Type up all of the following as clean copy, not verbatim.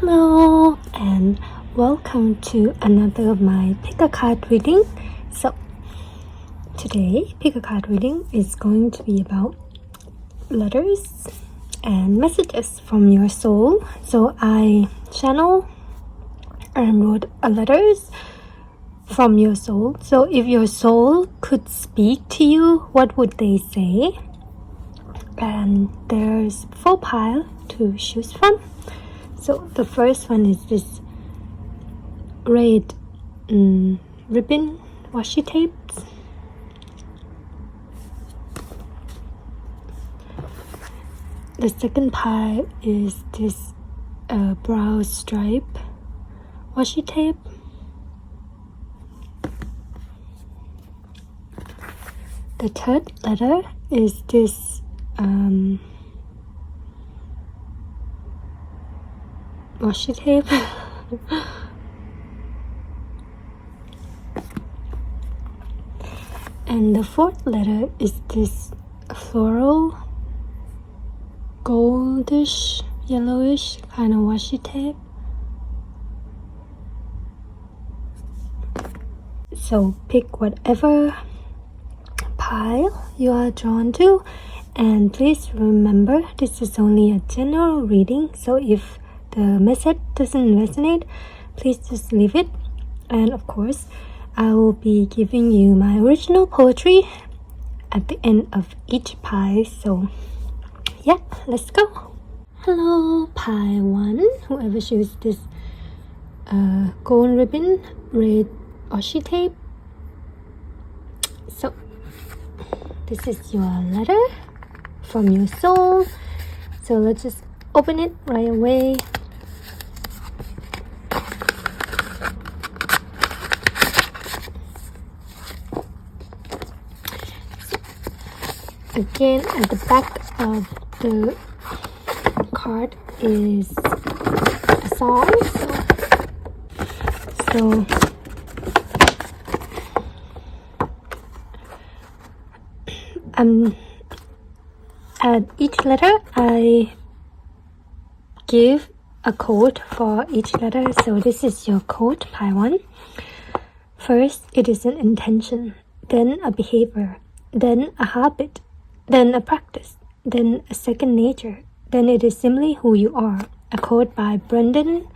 Hello and welcome to another of my pick a card reading. So today pick a card reading is going to be about letters and messages from your soul. So I channel and wrote a letters from your soul. So if your soul could speak to you, what would they say? And there's 4 piles to choose from. So the first one is this red ribbon washi tapes. The second pile is this brown stripe washi tape. The third letter is this washi tape. And the fourth letter is this floral, goldish, yellowish kind of washi tape. So pick whatever pile you are drawn to, and please remember this is only a general reading, so if the message doesn't resonate, please just leave it. And of course, I will be giving you my original poetry at the end of each pie. So yeah, let's go. Hello, pie 1. Whoever chooses this gold ribbon, red washi tape. So this is your letter from your soul. So let's just open it right away. Again, at the back of the card is a song. So at each letter I give a code for each letter. So this is your code, pie 1. First, it is an intention, then a behavior, then a habit, then a practice, then a second nature, then it is simply who you are. A quote by Brendan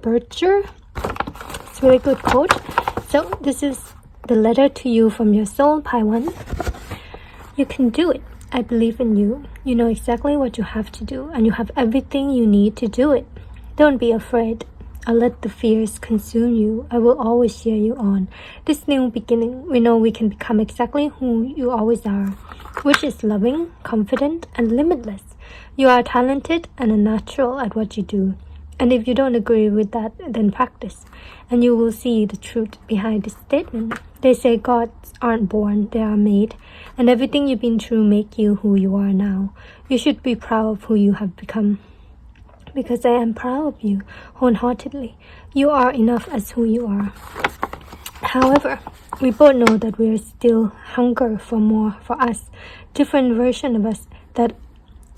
Bircher. It's a really good quote. So this is the letter to you from your soul, pie 1. You can do it. I believe in you. You know exactly what you have to do, and you have everything you need to do it. Don't be afraid. I'll let the fears consume you. I will always cheer you on. This new beginning, we know we can become exactly who you always are, which is loving, confident, and limitless. You are talented and a natural at what you do. And if you don't agree with that, then practice, and you will see the truth behind this statement. They say gods aren't born, they are made, and everything you've been through make you who you are now. You should be proud of who you have become, because I am proud of you wholeheartedly. You are enough as who you are. However, we both know that we are still hunger for more for us, different version of us that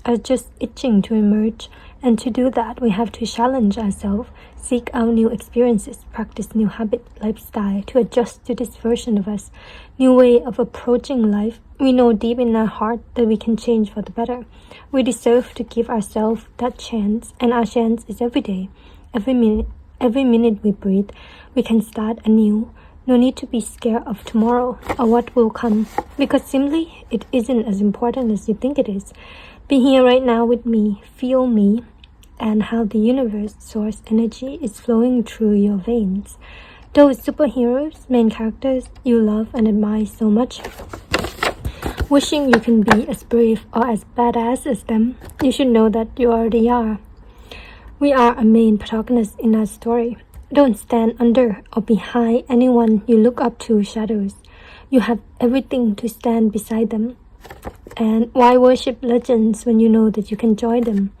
are just itching to emerge. And to do that, we have to challenge ourselves, seek out new experiences, practice new habit, lifestyle to adjust to this version of us, new way of approaching life. We know deep in our heart that we can change for the better. We deserve to give ourselves that chance, and our chance is every day. Every minute we breathe, we can start anew. No need to be scared of tomorrow or what will come, because simply it isn't as important as you think it is. Be here right now with me, feel me, and how the universe source energy is flowing through your veins. Those superheroes, main characters you love and admire so much, wishing you can be as brave or as badass as them, you should know that you already are. We are a main protagonist in our story. Don't stand under or behind anyone you look up to shadows. You have everything to stand beside them. And why worship legends when you know that you can join them?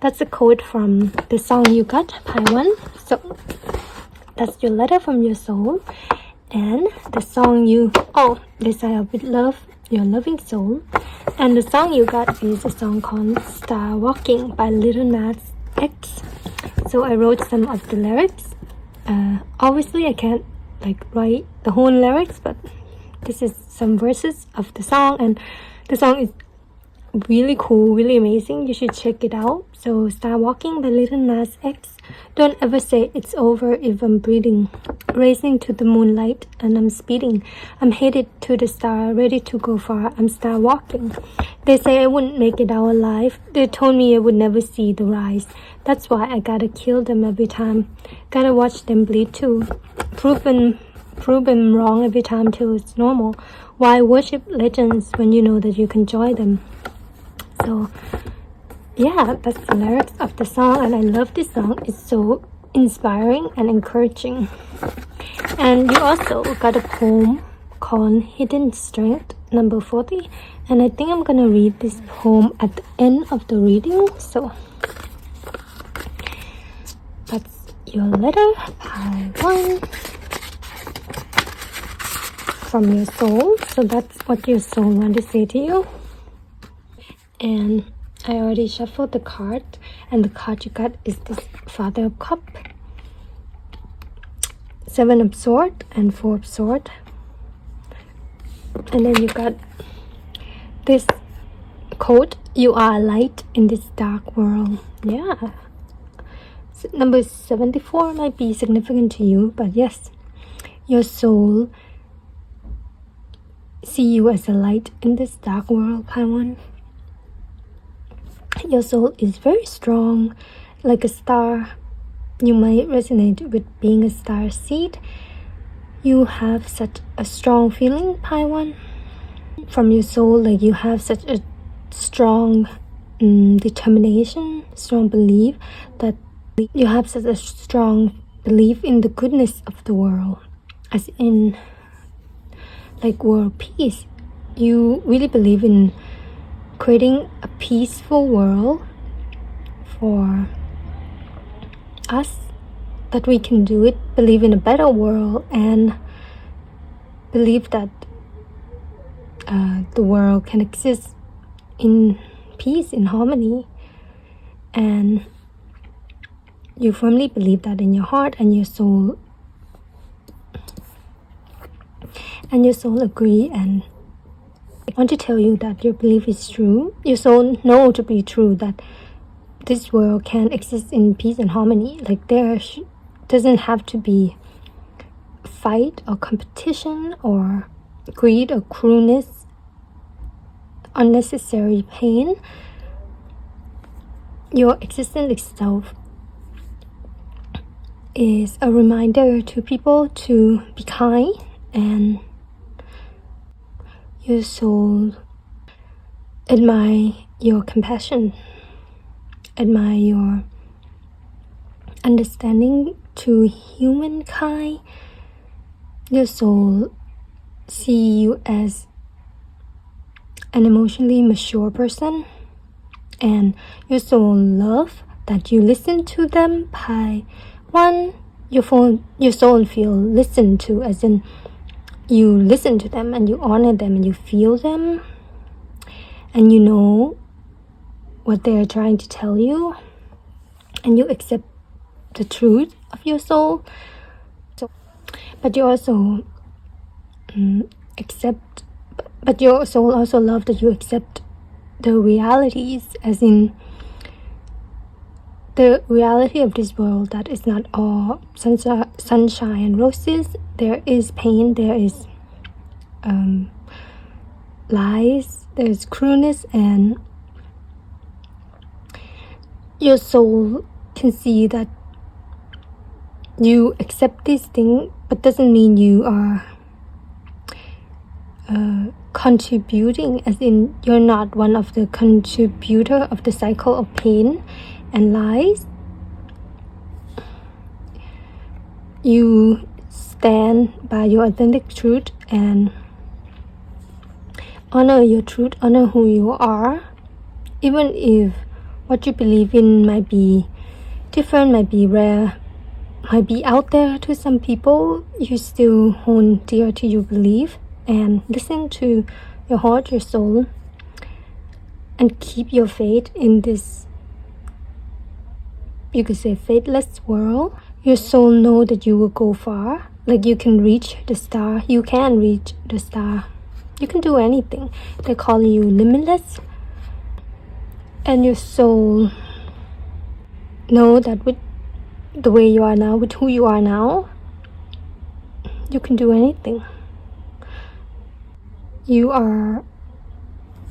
That's a quote from the song you got, pie 1. So that's your letter from your soul. And the song you desire with love, your loving soul. And the song you got is a song called Star Walking by Little Nas X. So I wrote some of the lyrics. Obviously I can't like write the whole lyrics, but this is some verses of the song, and the song is really cool, really amazing. You should check it out. So Start Walking by Lil Nas X. Don't ever say it's over if I'm breathing. Racing to the moonlight and I'm speeding. I'm headed to the star, ready to go far. I'm start walking. They say I wouldn't make it out alive. They told me I would never see the rise. That's why I gotta kill them every time. Gotta watch them bleed too. Prove them wrong every time till it's normal. Why worship legends when you know that you can join them? So yeah, that's the lyrics of the song, and I love this song. It's so inspiring and encouraging. And you also got a poem called Hidden Strength, number 40, and I think I'm gonna read this poem at the end of the reading. So that's your letter, pile 1, from your soul. So that's what your soul want to say to you. And I already shuffled the card, and the card you got is this Father of Cup, 7 of Sword, and 4 of Sword. And then you got this quote, you are a light in this dark world. Yeah. Number 74 might be significant to you, but yes, your soul see you as a light in this dark world, Paiwan. Your soul is very strong, like a star. You might resonate with being a star seed. You have such a strong feeling, Paiwan, from your soul. Like you have such a strong determination, strong belief, that you have such a strong belief in the goodness of the world, as in like world peace. You really believe in creating a peaceful world for us, that we can do it. Believe in a better world, and believe that the world can exist in peace, in harmony. And you firmly believe that in your heart, and your soul agree. And I want to tell you that your belief is true. Your soul know to be true that this world can exist in peace and harmony. Like there doesn't have to be fight or competition or greed or cruelness, unnecessary pain. Your existence itself is a reminder to people to be kind, and your soul admire your compassion, admire your understanding to humankind. Your soul see you as an emotionally mature person, and your soul love that you listen to them. By one, your soul feel listened to, as in you listen to them and you honor them and you feel them, and you know what they are trying to tell you, and you accept the truth of your soul. So, but you also but your soul also love that you accept the realities, as in the reality of this world, that is not all sunshine and roses. There is pain, there is lies, there is cruelness, and your soul can see that you accept these things, but doesn't mean you are contributing, as in you're not one of the contributor of the cycle of pain and lies. You stand by your authentic truth and honor your truth, honor who you are, even if what you believe in might be different, might be rare, might be out there to some people. You still hold dear to your belief and listen to your heart, your soul, and keep your faith in this you could say fateless world, your soul know that you will go far. Like you can reach the star. You can reach the star. You can do anything. They call you limitless. And your soul know that with the way you are now, with who you are now, you can do anything. You are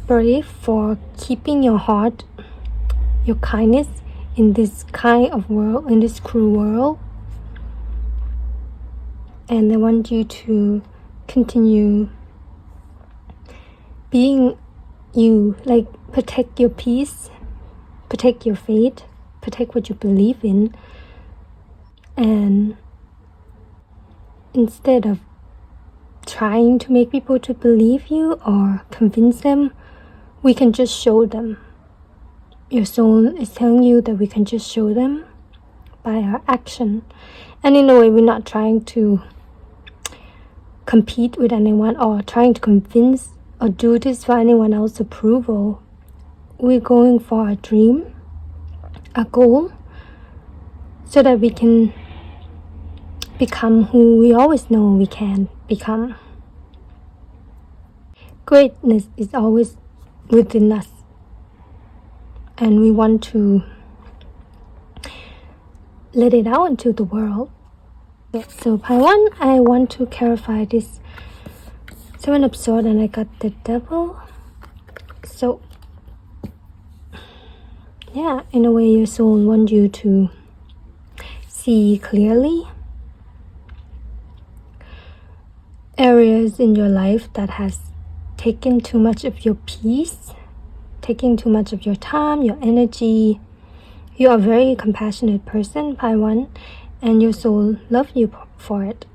brave for keeping your heart, your kindness in this kind of world, in this cruel world. And they want you to continue being you, like protect your peace, protect your faith, protect what you believe in. And instead of trying to make people to believe you or convince them, we can just show them. Your soul is telling you that we can just show them by our action. And in a way, we're not trying to compete with anyone or trying to convince or do this for anyone else's approval. We're going for a dream, a goal, so that we can become who we always know we can become. Greatness is always within us, and we want to let it out into the world. So part 1, I want to clarify this 7 episode, and I got the devil. So yeah, in a way, your soul wants you to see clearly areas in your life that has taken too much of your peace, taking too much of your time, your energy. You are a very compassionate person, part 1, and your soul loves you for it.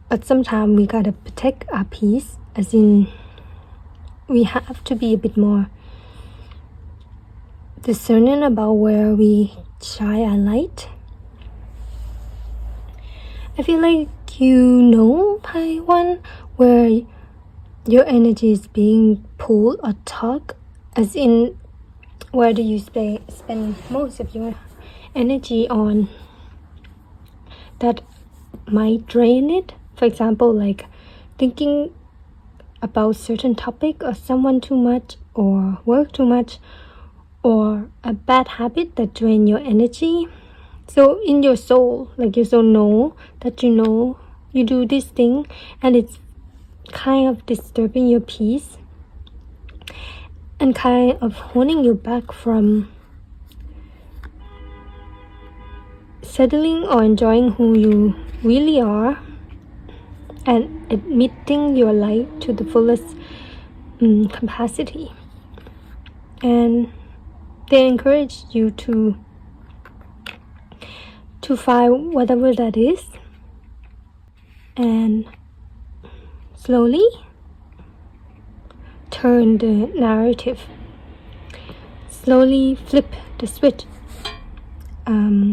But sometimes we gotta protect our peace, as in we have to be a bit more discerning about where we shine our light. I feel like you know, part 1, where your energy is being pulled or tugged, as in where do you spend most of your energy on that might drain it. For example, like thinking about certain topic or someone too much, or work too much, or a bad habit that drain your energy. So in your soul, like your soul know that you do this thing and it's kind of disturbing your peace and kind of holding you back from settling or enjoying who you really are and admitting your light to the fullest capacity. And they encourage you to find whatever that is and slowly turn the narrative, slowly flip the switch,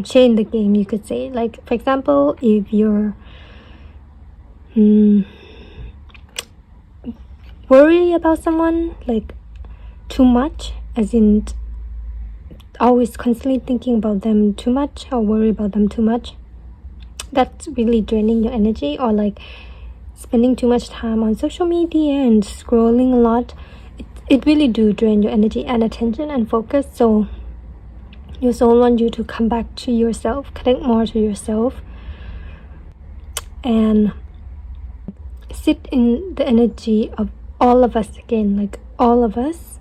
change the game, you could say. Like, for example, if you're worry about someone like too much, as in always constantly thinking about them too much or worry about them too much, that's really draining your energy. Or like spending too much time on social media and scrolling a lot, it really do drain your energy and attention and focus. So your soul wants you to come back to yourself, connect more to yourself, and sit in the energy of all of us again, like all of us,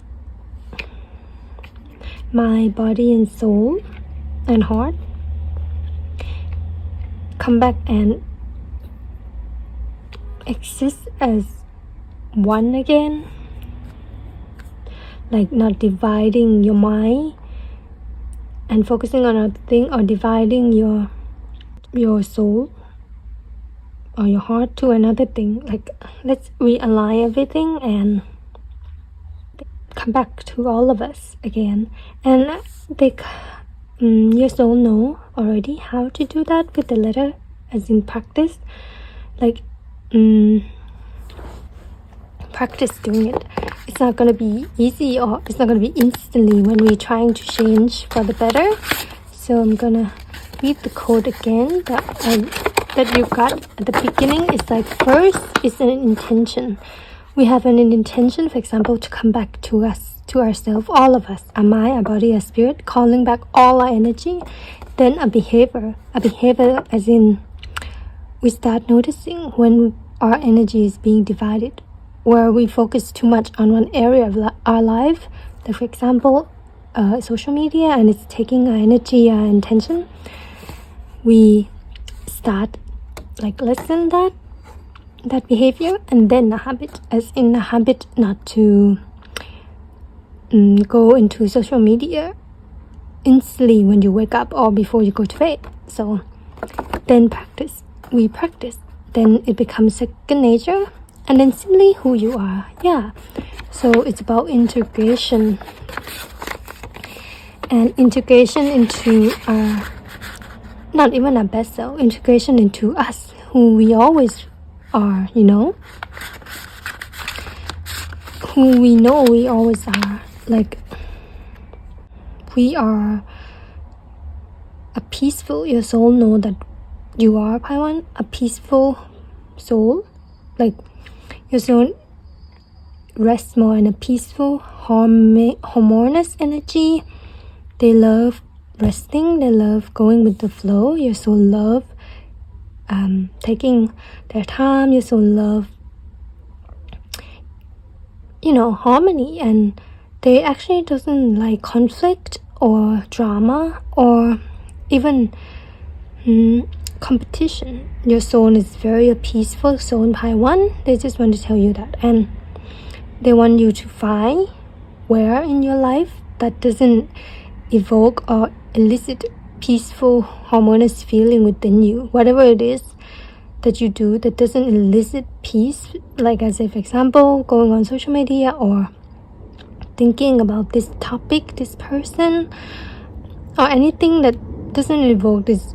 my body and soul and heart, come back and exist as one again. Like not dividing your mind and focusing on another thing, or dividing your soul or your heart to another thing. Like, let's realign everything and come back to all of us again. And your soul know already how to do that with the letter, as in practice. Like practice doing it. It's not going to be easy, or it's not going to be instantly when we're trying to change for the better. So I'm gonna read the quote again that you got at the beginning. It's like, first is an intention. We have an intention, for example, to come back to us, to ourselves, all of us, our mind, our body, our spirit, calling back all our energy. Then a behavior as in we start noticing when our energy is being divided, where we focus too much on one area of our life, like for example, social media, and it's taking our energy, our intention. We start like lessen that behavior, and then a habit, as in a habit not to go into social media instantly when you wake up or before you go to bed. So then we practice, then it becomes second nature, and then simply who you are. So it's about integration, and integration into our, not even our best self, integration into us, who we always are, who we know we always are. Like, we are a peaceful, your soul know that you are Paiwan, a peaceful soul. Like, your soul rests more in a peaceful, harmonious energy. They love resting, they love going with the flow. Your soul love taking their time. Your soul love harmony, and they actually doesn't like conflict or drama or even competition. Your soul is very a peaceful soul, Paiwan. They just want to tell you that, and they want you to find where in your life that doesn't evoke or elicit peaceful, harmonious feeling within you. Whatever it is that you do that doesn't elicit peace, like as if, for example, going on social media or thinking about this topic, this person, or anything that doesn't evoke this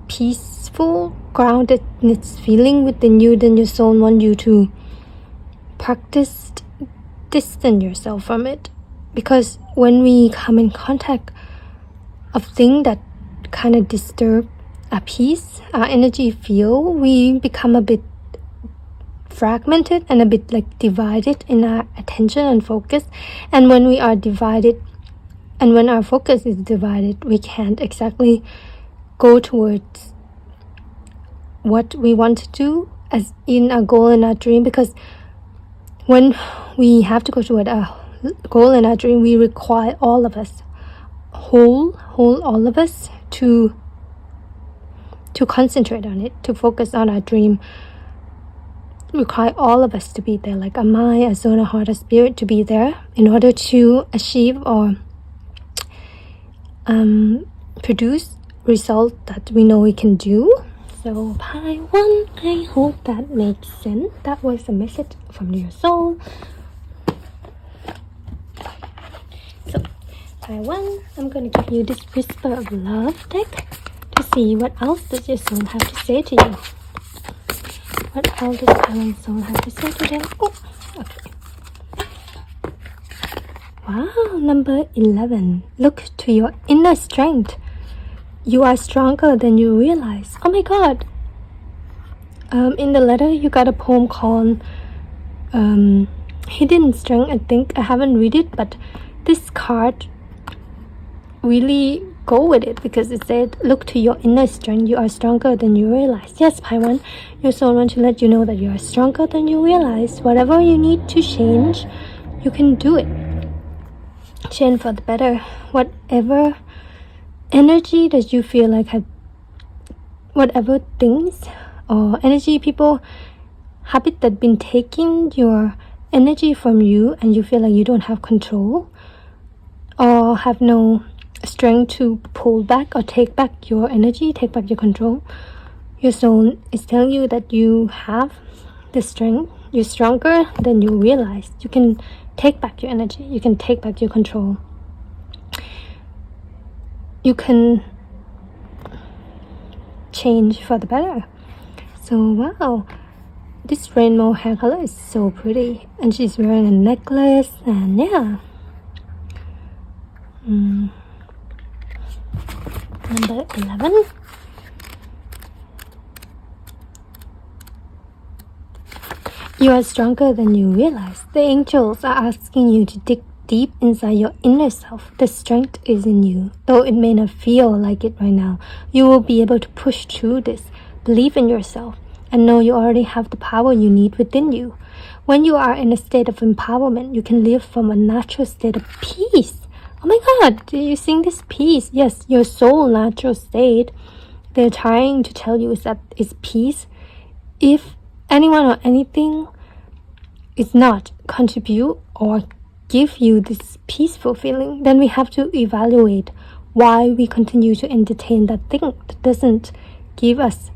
peaceful, groundedness feeling within you, then your soul wants you to practice distance yourself from it. Because when we come in contact of things that kind of disturb our peace, our energy field, we become a bit fragmented and a bit like divided in our attention and focus. And when we are divided, and when our focus is divided, we can't exactly go towards what we want to do as in our goal and our dream. Because when we have to go toward our goal and our dream, we require all of us, whole all of us, to concentrate on it, to focus on our dream. Require all of us to be there, like a mind, a soul, a heart, a spirit, to be there in order to achieve or produce result that we know we can do. So Paiwan, I hope that makes sense. That was a message from your soul. So Paiwan, I'm going to give you this Whisper of Love deck to see what else does your soul have to say to you. What else does Paiwan's soul have to say to them? Oh, okay. Wow, number 11. Look to your inner strength. You are stronger than you realize. Oh my god. In the letter, you got a poem called Hidden Strength, I think. I haven't read it, but this card really go with it because it said, look to your inner strength. You are stronger than you realize. Yes, Paiwan, your soul wants to let you know that you are stronger than you realize. Whatever you need to change, you can do it. Change for the better. Whatever energy that you feel like have, whatever things or energy, people, habit that been taking your energy from you, and you feel like you don't have control or have no strength to pull back or take back your energy, take back your control. Your soul is telling you that you have the strength. You're stronger than you realize. You can take back your energy. You can take back your control. You can change for the better. So wow, this rainbow hair color is so pretty, and she's wearing a necklace, and yeah. Number 11. You are stronger than you realize. The angels are asking you to dig deep inside your inner self. The strength is in you. Though it may not feel like it right now, you will be able to push through this. Believe in yourself and know you already have the power you need within you. When you are in a state of empowerment, you can live from a natural state of peace. Oh my God, do you sing this peace? Yes, your soul natural state. They're trying to tell you is that it's peace. If anyone or anything is not contribute or give you this peaceful feeling, then we have to evaluate why we continue to entertain that thing that doesn't give us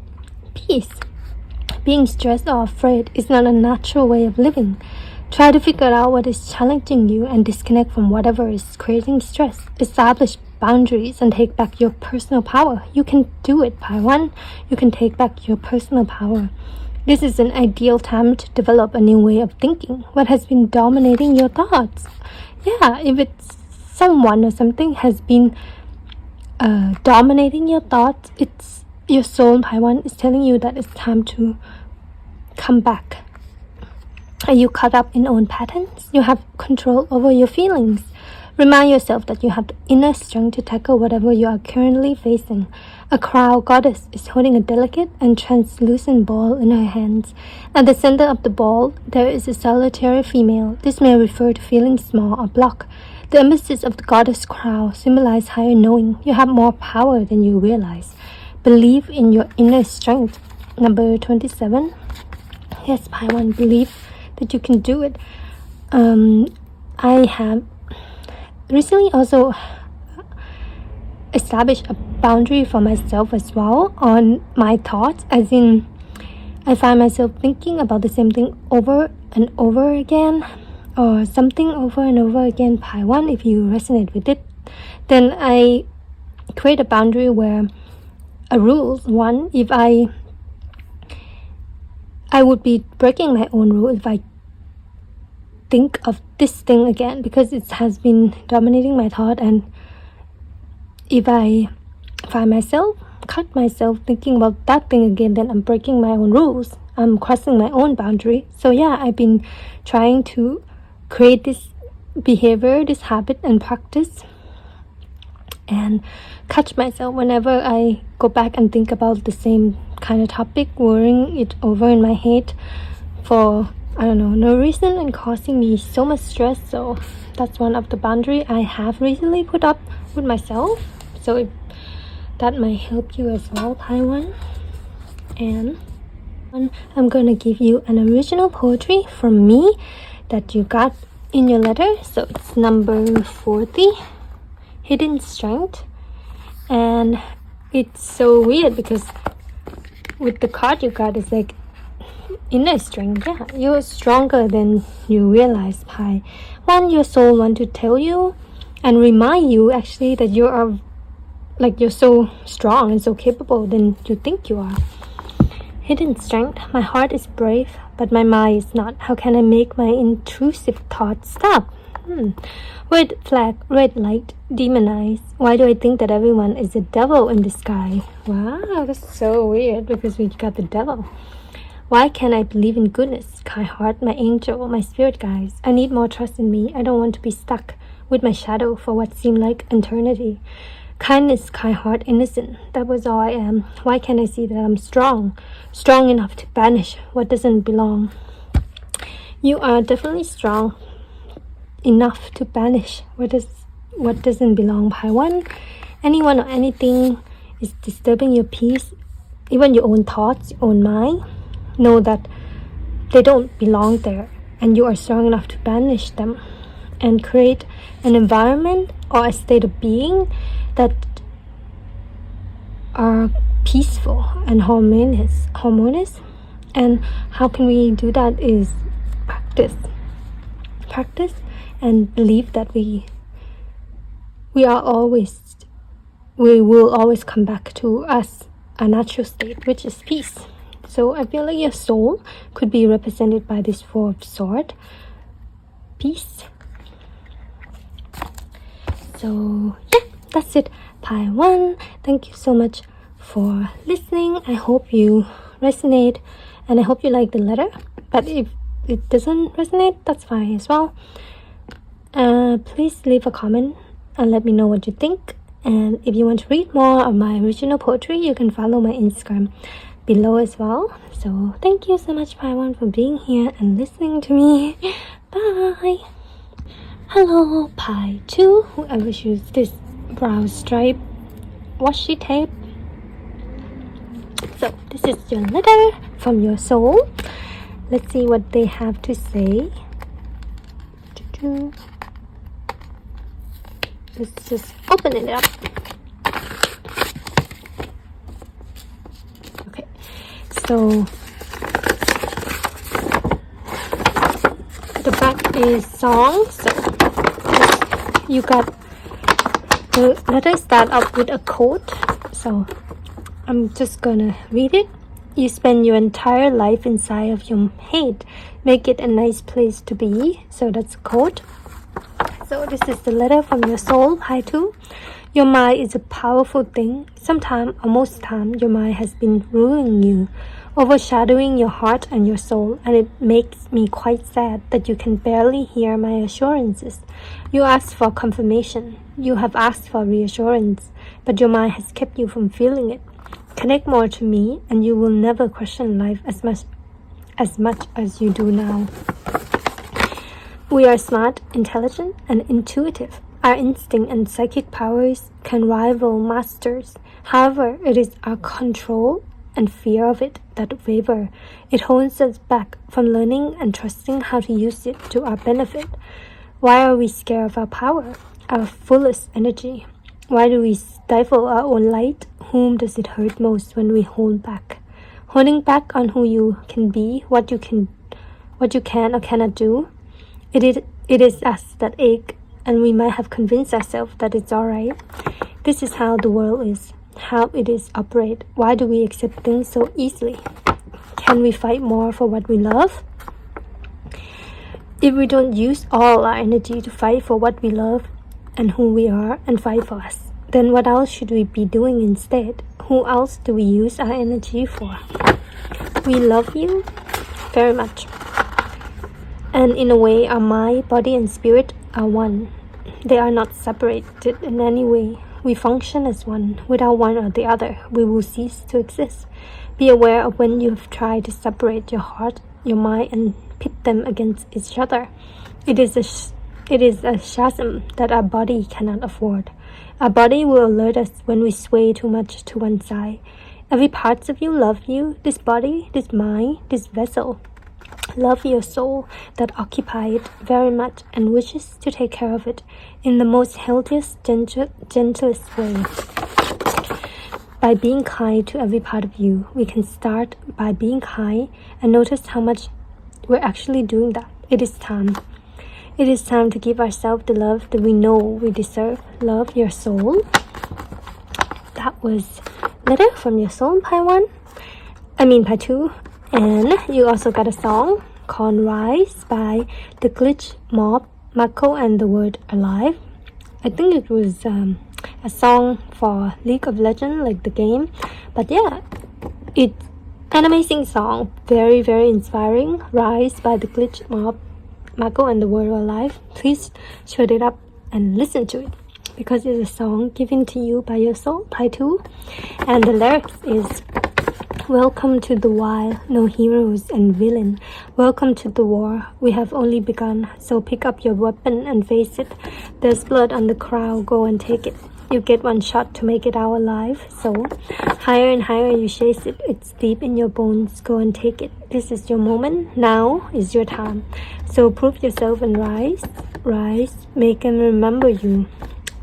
peace. Being stressed or afraid is not a natural way of living. Try to figure out what is challenging you and disconnect from whatever is creating stress. Establish boundaries and take back your personal power. You can do it, Paiwan. You can take back your personal power. This is an ideal time to develop a new way of thinking. What has been dominating your thoughts? Yeah, if it's someone or something has been dominating your thoughts, it's your soul, Paiwan, is telling you that it's time to come back. Are you caught up in own patterns? You have control over your feelings. Remind yourself that you have the inner strength to tackle whatever you are currently facing. A crow goddess is holding a delicate and translucent ball in her hands. At the center of the ball, there is a solitary female. This may refer to feeling small or blocked. The emphasis of the goddess crow symbolizes higher knowing. You have more power than you realize. Believe in your inner strength. Number 27. Yes, Paiwan, believe that you can do it. I have recently also established a boundary for myself as well on my thoughts, as in I find myself thinking about the same thing over and over again, or something over and over again. Paiwan, if you resonate with it, then I create a boundary where a rules. One, if I would be breaking my own rule if I think of this thing again, because it has been dominating my thought, and if I find myself, cut myself thinking about that thing again, then I'm breaking my own rules. I'm crossing my own boundary. So yeah, I've been trying to create this behavior, this habit and practice, and catch myself whenever I go back and think about the same kind of topic, worrying it over in my head for no reason and causing me so much stress. So that's one of the boundary I have recently put up with myself. So that might help you as well, Paiwan. And I'm gonna give you an original poetry from me that you got in your letter. So it's number 40, Hidden Strength. And it's so weird because with the card you got, it's like inner strength. Yeah, you're stronger than you realize, Pai. Your soul want to tell you and remind you actually that you are you're so strong and so capable than you think you are. Hidden strength. My heart is brave, but my mind is not. How can I make my intrusive thoughts stop? Red flag, red light, demonize. Why do I think that everyone is a devil in the sky? Wow, that's so weird because we got the devil. Why can't I believe in goodness? Kai heart, my angel, my spirit guides. I need more trust in me. I don't want to be stuck with my shadow for what seemed like eternity. Kindness, Kai heart, innocent. That was all I am. Why can't I see that I'm strong? Strong enough to banish what doesn't belong. You are definitely strong enough to banish what doesn't belong. Paiwan. Anyone or anything is disturbing your peace, even your own thoughts, your own mind. Know that they don't belong there, and you are strong enough to banish them and create an environment or a state of being that are peaceful and harmonious. And how can we do that is practice and believe that we will always come back to us, a natural state, which is peace. So I feel like your soul could be represented by this Four of Swords, peace. So yeah, that's it. Paiwan, Thank you so much for listening. I hope you resonate and I hope you like the letter. But if it doesn't resonate, that's fine as well. Please leave a comment and let me know what you think. And if you want to read more of my original poetry, you can follow my Instagram below as well. So thank you so much, Paiwan, for being here and listening to me. Bye. Hello, Pi 2, whoever chooses this brown stripe washi tape. So this is your letter from your soul. Let's see what they have to say. Let's just open it up. Okay, so the back is song. So you got the letter start off with a quote. So I'm just gonna read it. You spend your entire life inside of your head. Make it a nice place to be. So that's a quote. So this is the letter from your soul, Pi 2. Your mind is a powerful thing. Sometimes, or most time, your mind has been ruling you, overshadowing your heart and your soul, and it makes me quite sad that you can barely hear my assurances. You asked for confirmation. You have asked for reassurance, but your mind has kept you from feeling it. Connect more to me, and you will never question life as much as you do now. We are smart, intelligent, and intuitive. Our instinct and psychic powers can rival masters. However, it is our control and fear of it that waver. It holds us back from learning and trusting how to use it to our benefit. Why are we scared of our power, our fullest energy? Why do we stifle our own light? Whom does it hurt most when we hold back? Holding back on who you can be, what you can or cannot do. It is us that ache, and we might have convinced ourselves that it's alright. This is how the world is, how it is operate. Why do we accept things so easily? Can we fight more for what we love? If we don't use all our energy to fight for what we love and who we are and fight for us, then what else should we be doing instead? Who else do we use our energy for? We love you very much. And in a way, our mind, body, and spirit are one. They are not separated in any way. We function as one. Without one or the other, we will cease to exist. Be aware of when you have tried to separate your heart, your mind, and pit them against each other. It is a chasm that our body cannot afford. Our body will alert us when we sway too much to one side. Every part of you love you, this body, this mind, this vessel. Love your soul that occupies it very much and wishes to take care of it in the most healthiest, gentlest way. By being kind to every part of you, we can start by being kind and notice how much we're actually doing that. It is time. It is time to give ourselves the love that we know we deserve. Love your soul. That was letter from your soul, Pi 2. And you also got a song called Rise by the Glitch Mob, Mako and the Word Alive. I think it was a song for League of Legends, like the game. But yeah, it's an amazing song. Very, very inspiring. Rise by the Glitch Mob, Mako and the Word Alive. Please shut it up and listen to it, because it's a song given to you by your soul, Pi 2. And the lyrics is: welcome to the wild, no heroes and villain. Welcome to the war, we have only begun. So pick up your weapon and face it. There's blood on the crowd, go and take it. You get one shot to make it out alive. So higher and higher you chase it. It's deep in your bones, go and take it. This is your moment, now is your time. So prove yourself and rise. Rise, make them remember you.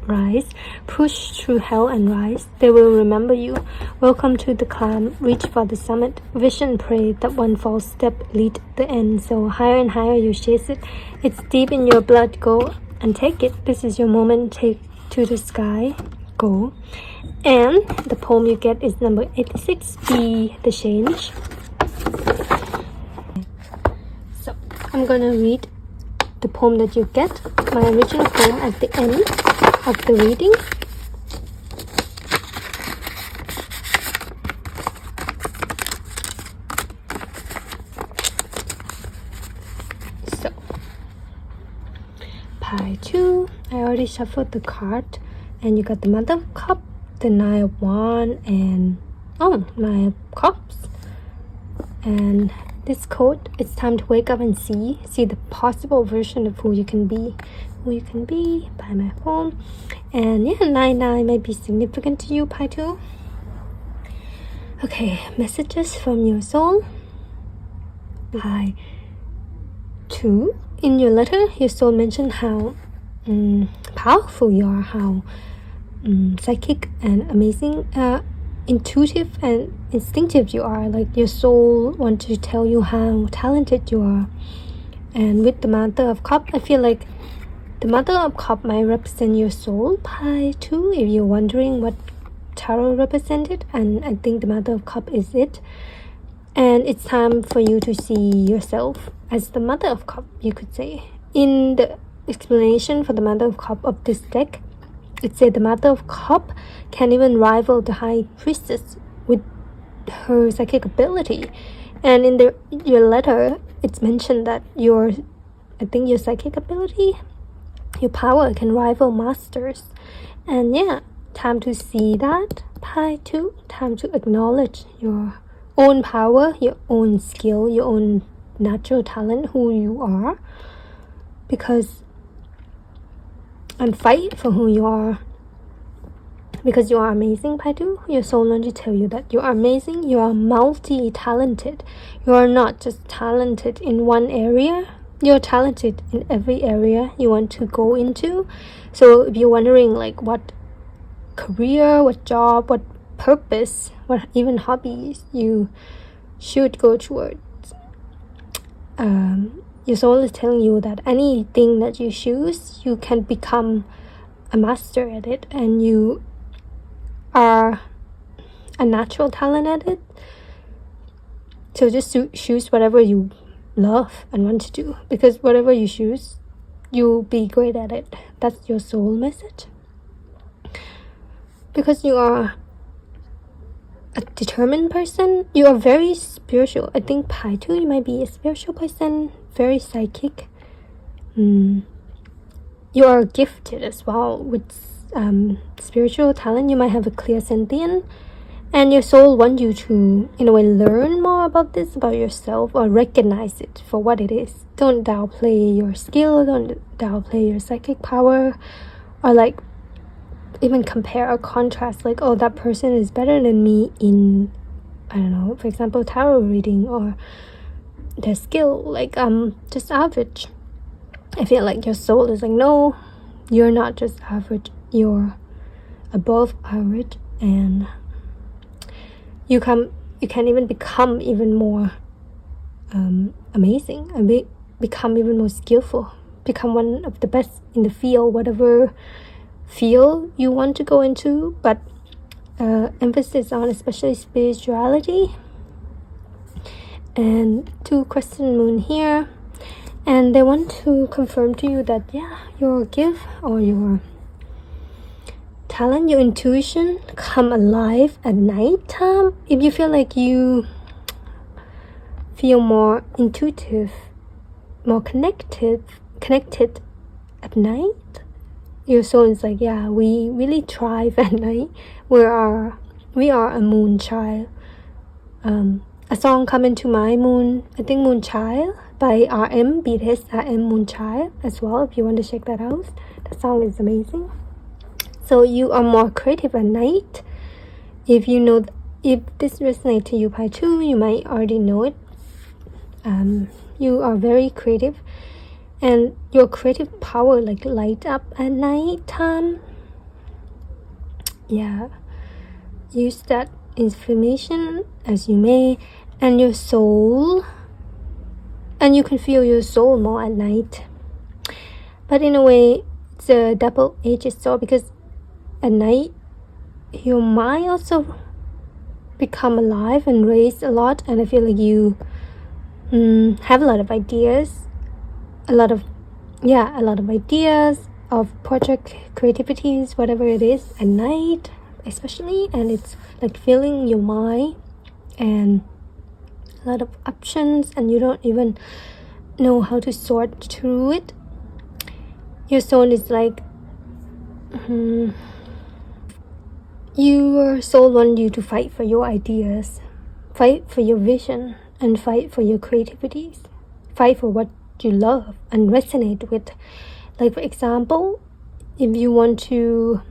Rise, push through hell and rise. They will remember you. Welcome to the climb, reach for the summit. Vision, pray that one false step lead the end. So higher and higher you chase it. It's deep in your blood, go and take it. This is your moment, take to the sky, go. And the poem you get is number 86, Be the Change. So I'm gonna read the poem that you get, my original poem, at the end of the reading. pile 2. I already shuffled the card, and you got the Mother of Cups, the Nine of Wands, and Nine of Cups. And this quote, it's time to wake up and see the possible version of who you can be by my phone. And yeah, 9 might be significant to you, pile 2. Okay, messages from your soul. Pile 2. In your letter, your soul mentioned how powerful you are, how psychic and amazing, intuitive and instinctive you are. Like your soul wants to tell you how talented you are. And with the Mother of Cups, I feel like the Mother of Cups might represent your soul, pile 2, if you're wondering what tarot represented. And I think the Mother of Cups is it. And it's time for you to see yourself as the Mother of Cups, you could say. In the explanation for the Mother of Cups of this deck, it said the Mother of Cups can even rival the High Priestess with her psychic ability. And in your letter, it's mentioned that your psychic ability, your power can rival Masters. And yeah, time to see that, pile 2. Time to acknowledge your own power, your own skill, your own natural talent, who you are. And fight for who you are, because you are amazing, pile 2. Your soul wants to tell you that you are amazing. You are multi-talented. You are not just talented in one area. You're talented in every area you want to go into. So if you're wondering like what career, what job, what purpose, what even hobbies you should go towards, your soul is telling you that anything that you choose, you can become a master at it, and you are a natural talent at it. So just choose whatever you love and want to do, because whatever you choose, you'll be great at it. That's your soul message. Because you are a determined person, you are very spiritual. I think pile 2, you might be a spiritual person, very psychic. You are gifted as well with spiritual talent. You might have a clear sentient, and your soul wants you to, in a way, learn more about this, about yourself, or recognize it for what it is. Don't downplay your skill, don't downplay your psychic power, or like even compare or contrast, like, oh, that person is better than me in, I don't know, for example, tarot reading, or their skill, like, just average. I feel like your soul is like, no, you're not just average, you're above average, and you can even become even more amazing, and become even more skillful, become one of the best in the field, whatever field you want to go into, but emphasis on especially spirituality. And 2 crescent moon here, and they want to confirm to you that your gift or your talent, your intuition come alive at night time. If you feel like you feel more intuitive, more connected at night, your soul is like, we really thrive at night. We are a moon child. A song coming to my moon, I think Moon Child by BTS Moon Child as well, if you want to check that out. The song is amazing. So you are more creative at night. If this resonates to you, pile 2, you might already know it. You are very creative, and your creative power like light up at night time. Use that information as you may, and your soul, and you can feel your soul more at night. But in a way, it's a double-edged sword, because at night your mind also become alive and raise a lot, and I feel like you have a lot of ideas, a lot of ideas of project creativities, whatever it is, at night especially, and it's like filling your mind and a lot of options, and you don't even know how to sort through it. Your soul is like your soul wants you to fight for your ideas, fight for your vision, and fight for your creativities, fight for what you love and resonate with. Like, for example, if you want to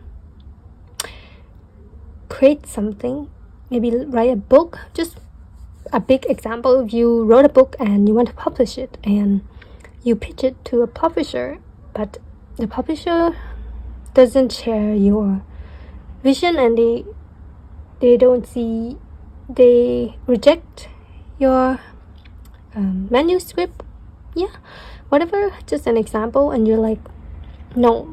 create something, maybe write a book. Just a big example, if you wrote a book and you want to publish it and you pitch it to a publisher, but the publisher doesn't share your vision and they reject your manuscript, whatever, just an example, and you're like, no,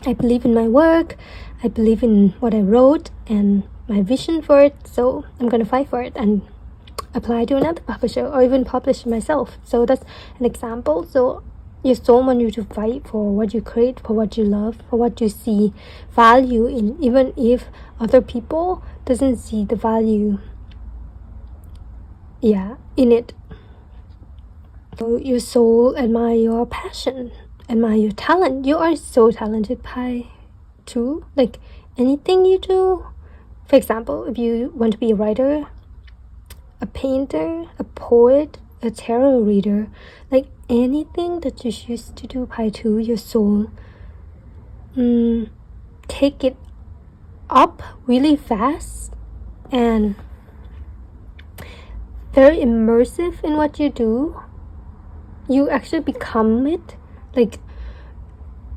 I believe in my work, I believe in what I wrote and my vision for it, so I'm gonna fight for it and apply to another publisher or even publish myself. So that's an example. So your soul wants you to fight for what you create, for what you love, for what you see value in, even if other people doesn't see the value in it. So your soul admire your passion, admire your talent. You are so talented, Pi 2. Like, anything you do, for example, if you want to be a writer, a painter, a poet, a tarot reader, like anything that you choose to do, Pi 2, your soul take it up really fast and very immersive in what you do. You actually become it. Like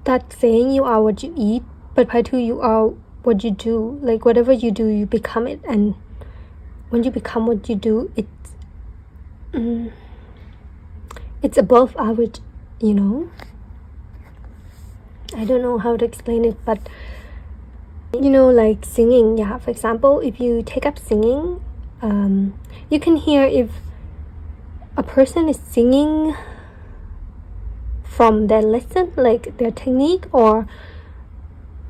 that saying, you are what you eat, but Pi 2, you are what you do. Like whatever you do, you become it, and when you become what you do, it's above average, I don't know how to explain it, but like singing, for example, if you take up singing, you can hear if a person is singing from their lesson, like their technique, or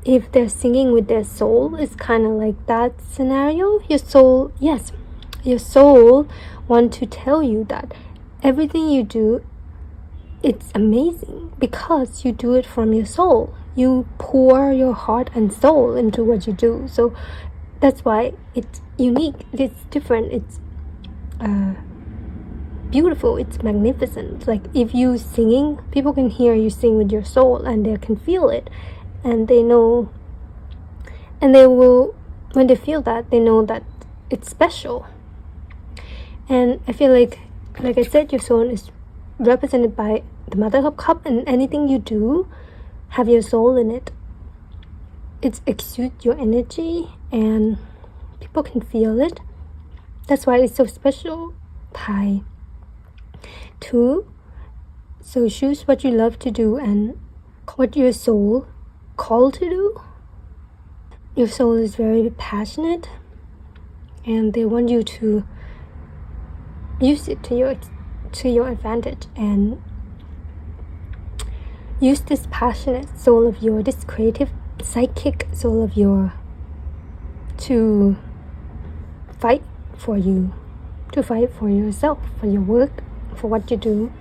if they're singing with their soul. It's kind of like that scenario. Your soul want to tell you that everything you do, it's amazing because you do it from your soul. You pour your heart and soul into what you do. So that's why it's unique, it's different, it's beautiful, it's magnificent. Like if you singing, people can hear you sing with your soul and they can feel it, and they know, and they will, when they feel that, they know that it's special. And I feel like I said, your soul is represented by the Mother of Cup, and anything you do have your soul in it. It exudes your energy and people can feel it. That's why it's so special. Pi 2. So choose what you love to do and what your soul called to do. Your soul is very passionate and they want you to use it to your advantage, and use this passionate soul of yours, this creative psychic soul of yours, to fight for you, to fight for yourself, for your work, for what you do.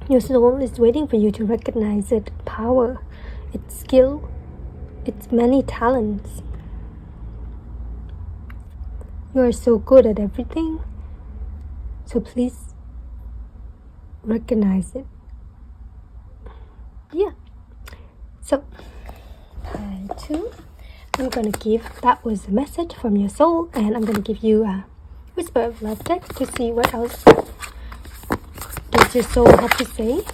Your soul is waiting for you to recognize its power, its skill, its many talents. You are so good at everything, so please recognize it. So Pi 2, I'm gonna give, that was a message from your soul, and I'm gonna give you a whisper of love deck to see what else does your soul have to say.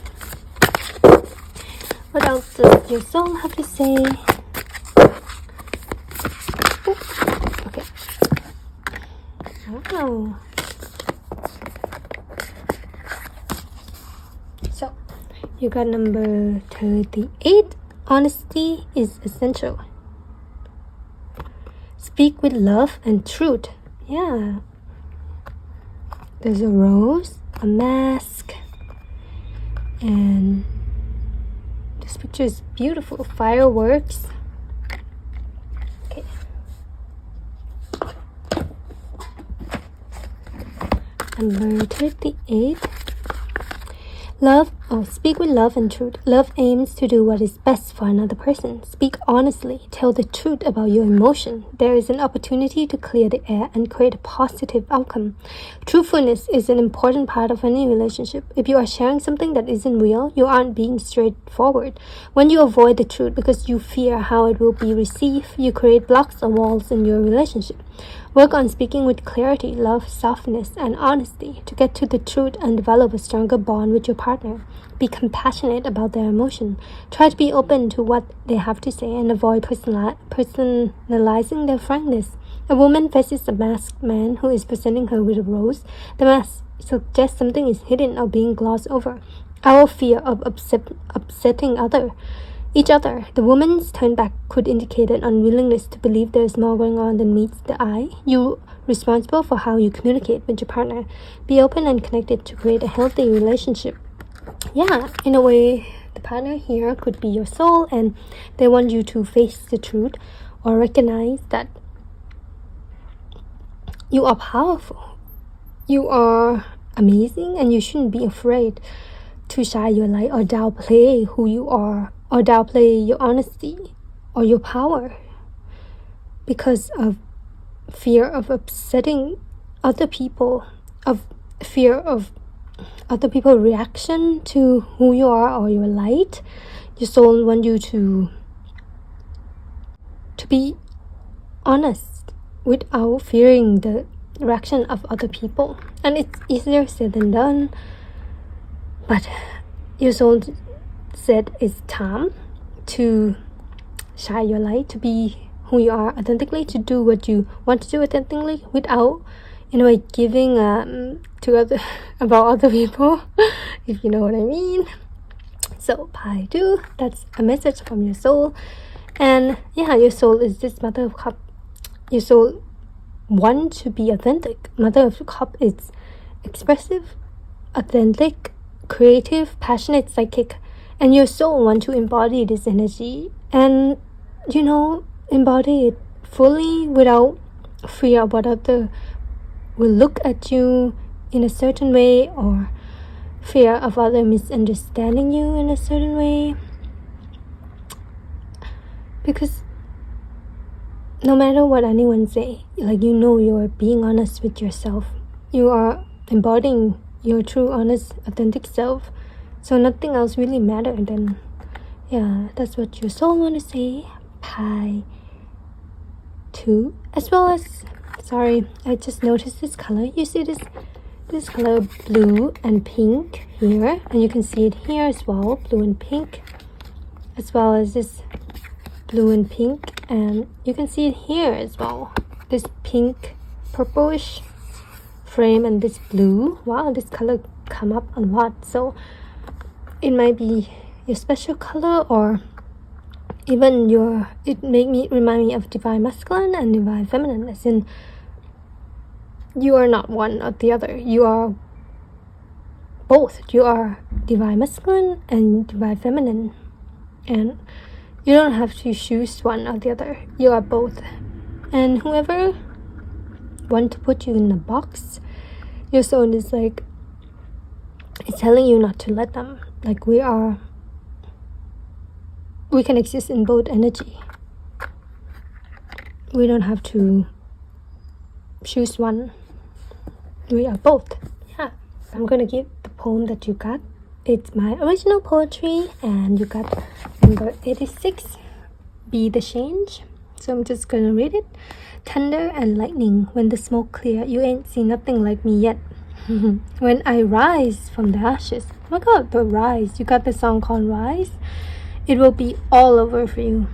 What else does your soul have to say? Okay. Wow. So you got number 38. Honesty is essential. Speak with love and truth. There's a rose, a mask, and this picture is beautiful. Fireworks. Okay. Number 38. Speak with love and truth. Love aims to do what is best for another person. Speak honestly. Tell the truth about your emotion. There is an opportunity to clear the air and create a positive outcome. Truthfulness is an important part of any relationship. If you are sharing something that isn't real, you aren't being straightforward. When you avoid the truth because you fear how it will be received, you create blocks or walls in your relationship. Work on speaking with clarity, love, softness, and honesty to get to the truth and develop a stronger bond with your partner. Be compassionate about their emotion. Try to be open to what they have to say and avoid personalizing their frankness. A woman faces a masked man who is presenting her with a rose. The mask suggests something is hidden or being glossed over. Our fear of upsetting each other. The woman's turn back could indicate an unwillingness to believe there is more going on than meets the eye. You're responsible for how you communicate with your partner. Be open and connected to create a healthy relationship. Yeah, in a way, the partner here could be your soul and they want you to face the truth or recognize that you are powerful. You are amazing and you shouldn't be afraid to shine your light or downplay who you are or downplay your honesty or your power because of fear of upsetting other people, of fear of other people's reaction to who you are or your light. Your soul wants you to be honest without fearing the reaction of other people. And it's easier said than done, but your soul said it's time to shine your light, to be who you are authentically, to do what you want to do authentically without, giving to other about other people, if you know what I mean. So I do. That's a message from your soul. And yeah, your soul is this Mother of Cup. Your soul wants to be authentic. Mother of Cup is expressive, authentic, creative, passionate, psychic. And your soul wants to embody this energy and, embody it fully without fear of what other will look at you in a certain way or fear of other misunderstanding you in a certain way. Because no matter what anyone say, you're being honest with yourself. You are embodying your true, honest, authentic self. So nothing else really matters then. Yeah, that's what your soul want to say. Pi 2. As well as, I just noticed this color. You see this color blue and pink here. And you can see it here as well, blue and pink. As well as this blue and pink. And you can see it here as well. This pink, purplish frame and this blue. Wow, this color come up a lot. So it might be your special color, or even it remind me of divine masculine and divine feminine, as in you are not one or the other. You are both. You are divine masculine and divine feminine, and you don't have to choose one or the other. You are both. And whoever want to put you in a box, your soul is it's telling you not to let them. We can exist in both energy. We don't have to choose one. We are both. Yeah. I'm gonna give the poem that you got. It's my original poetry, and you got number 86, Be the Change. So I'm just gonna read it. Thunder and lightning, when the smoke clear, you ain't seen nothing like me yet. When I rise from the ashes. Oh my god, the Rise. You got the song called Rise? It will be all over for you.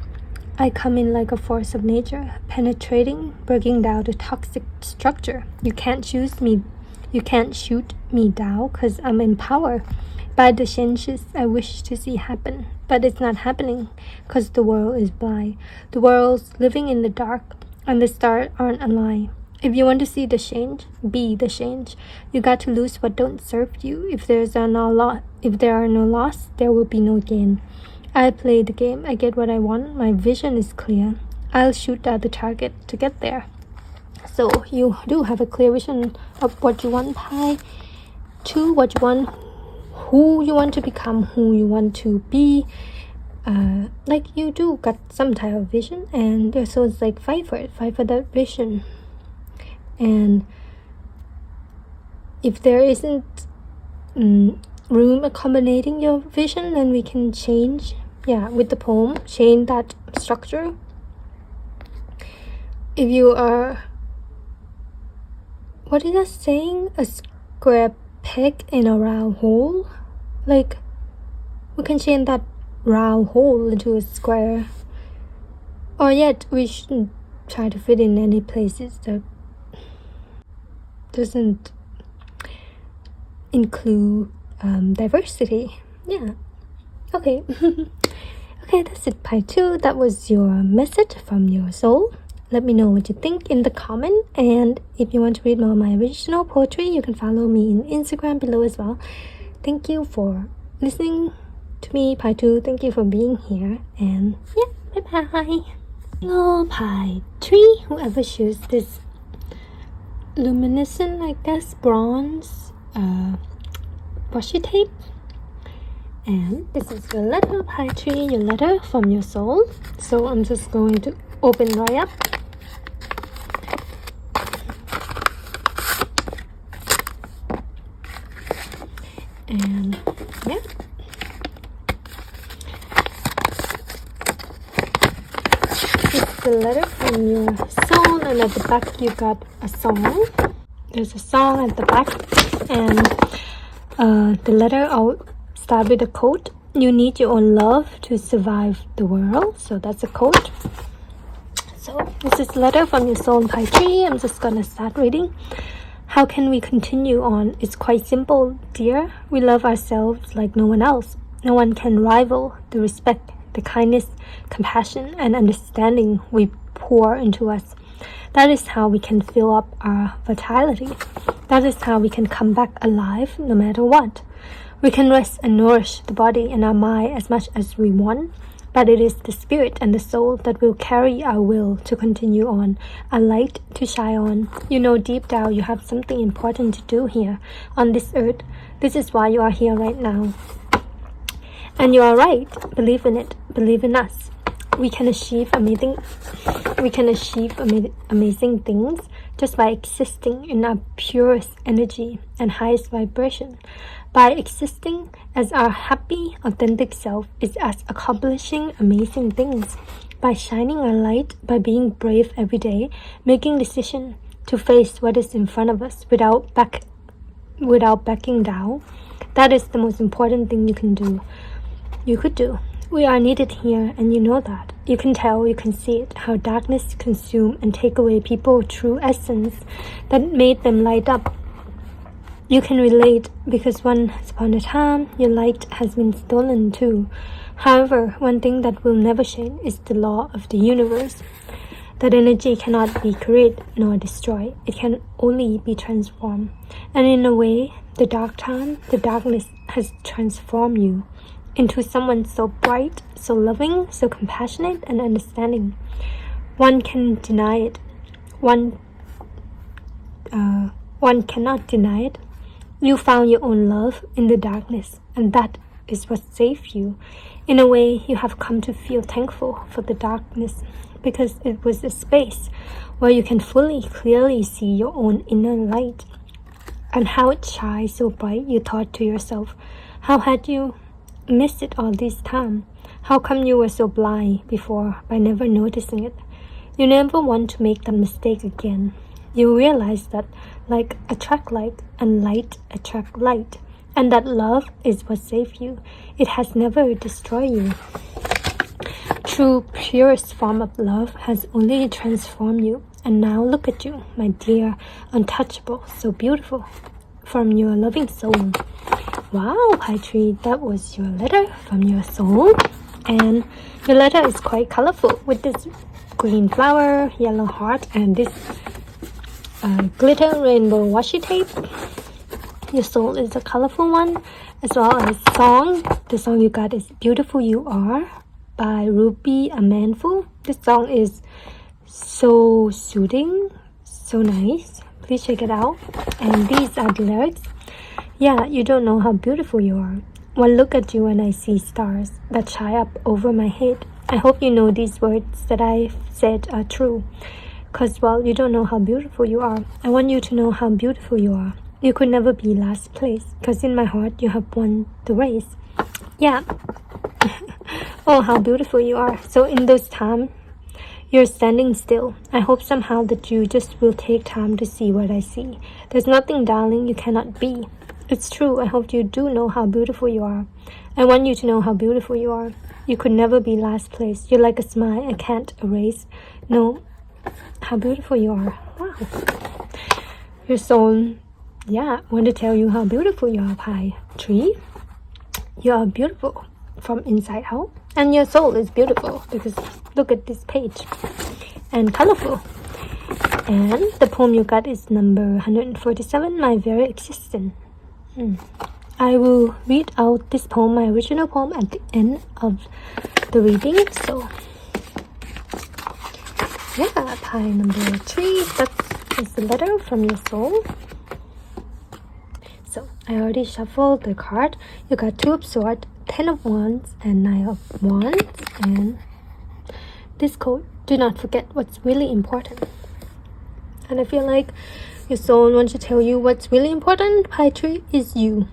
I come in like a force of nature, penetrating, breaking down the toxic structure. You can't shoot me down, cause I'm in power. By the changes I wish to see happen. But it's not happening, cause the world is blind. The world's living in the dark, and the stars aren't aligned. If you want to see the change, be the change. You got to lose what don't serve you. If there are no loss, there will be no gain. I play the game. I get what I want. My vision is clear. I'll shoot at the target to get there. So you do have a clear vision of what you want, Pi. 2, what you want who you want to become, who you want to be. Like you do got some type of vision, and your soul is like fight for that vision. And if there isn't room accommodating your vision, then we can change, with the poem, change that structure. If you are, what is that saying, a square peg in a round hole, like we can change that round hole into a square. Or yet we shouldn't try to fit in any places that doesn't include diversity. Okay. Okay, that's it, part 2. That was your message from your soul. Let me know what you think in the comment, and if you want to read more of my original poetry, you can follow me in Instagram below as well. Thank you for listening to me, part 2. Thank you for being here, and bye-bye. Oh, part 3, whoever chooses this luminescent, I guess, bronze washi tape. And this is your letter, part 3, your letter from your soul. So I'm just going to open right up. And it's the letter from your soul, and at the back you got a song. There's a song at the back, and the letter, I'll start with a quote. You need your own love to survive the world. So that's a quote. So this is letter from your soul, part 3. I'm just gonna start reading. How can we continue on? It's quite simple, dear. We love ourselves like no one else. No one can rival the respect, the kindness, compassion, and understanding we pour into us. That is how we can fill up our vitality. That is how we can come back alive no matter what. We can rest and nourish the body and our mind as much as we want, but it is the spirit and the soul that will carry our will to continue on, a light to shine on. You know deep down you have something important to do here on this earth. This is why you are here right now. And you are right. Believe in it. Believe in us. We can achieve amazing things just by existing in our purest energy and highest vibration. By existing as our happy, authentic self is as accomplishing amazing things. By shining our light, by being brave every day, making decisions to face what is in front of us without backing down. That is the most important thing you could do. We are needed here, and you know that. You can tell, you can see it, how darkness consume and take away people's true essence that made them light up. You can relate, because once upon a time, your light has been stolen too. However, one thing that will never change is the law of the universe. That energy cannot be created nor destroyed. It can only be transformed. And in a way, the darkness has transformed you into someone so bright, so loving, so compassionate and understanding. One can deny it. One cannot deny it. You found your own love in the darkness, and that is what saved you. In a way, you have come to feel thankful for the darkness, because it was a space where you can clearly see your own inner light, and how it shines so bright. You thought to yourself, how had you missed it all this time? How come you were so blind before by never noticing it? You never want to make that mistake again. You realize that like attract like, and light attract light, and that love is what saved you. It has never destroyed you. True, purest form of love has only transformed you. And now look at you, my dear, untouchable, so beautiful, from your loving soul. Wow, Paitri, that was your letter from your soul. And your letter is quite colorful with this green flower, yellow heart, and this glitter rainbow washi tape. Your soul is a colorful one, as well as song. The song you got is Beautiful You Are by Ruby Amanful. This song is so soothing, so nice. Please check it out. And these are the lyrics. Yeah, you don't know how beautiful you are. One look at you and I see stars that shine up over my head. I hope you know these words that I've said are true. Because, well, you don't know how beautiful you are. I want you to know how beautiful you are. You could never be last place. Because in my heart, you have won the race. Yeah. Oh, how beautiful you are. So in those times, you're standing still. I hope somehow that you just will take time to see what I see. There's nothing, darling, you cannot be. It's true. I hope you do know how beautiful you are. I want you to know how beautiful you are. You could never be last place. You're like a smile I can't erase. No, how beautiful you are. Wow. Your soul, yeah, I want to tell you how beautiful you are, Pi Tree. You are beautiful from inside out. And your soul is beautiful because look at this page. And colorful. And the poem you got is number 147, My Very Existence. I will read out this poem, my original poem, at the end of the reading. So, yeah, pie number 3, that is the letter from your soul. So, I already shuffled the card. You got 2 of Swords, 10 of Wands, and 9 of Wands. And this quote, do not forget what's really important. And I feel like your soul wants to tell you what's really important, Pie Tree, is you.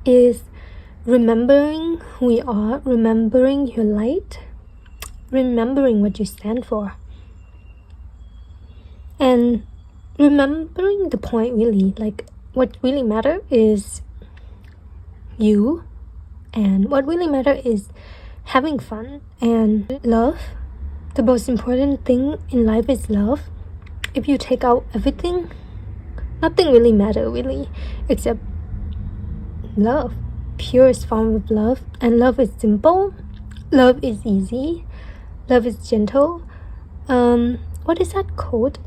Is remembering who you are, remembering your light, remembering what you stand for. And remembering the point really, like what really matters is you. And what really matters is having fun and love. The most important thing in life is love. If you take out everything, nothing really matters really, except love, purest form of love. And love is simple, love is easy, love is gentle. What is that quote?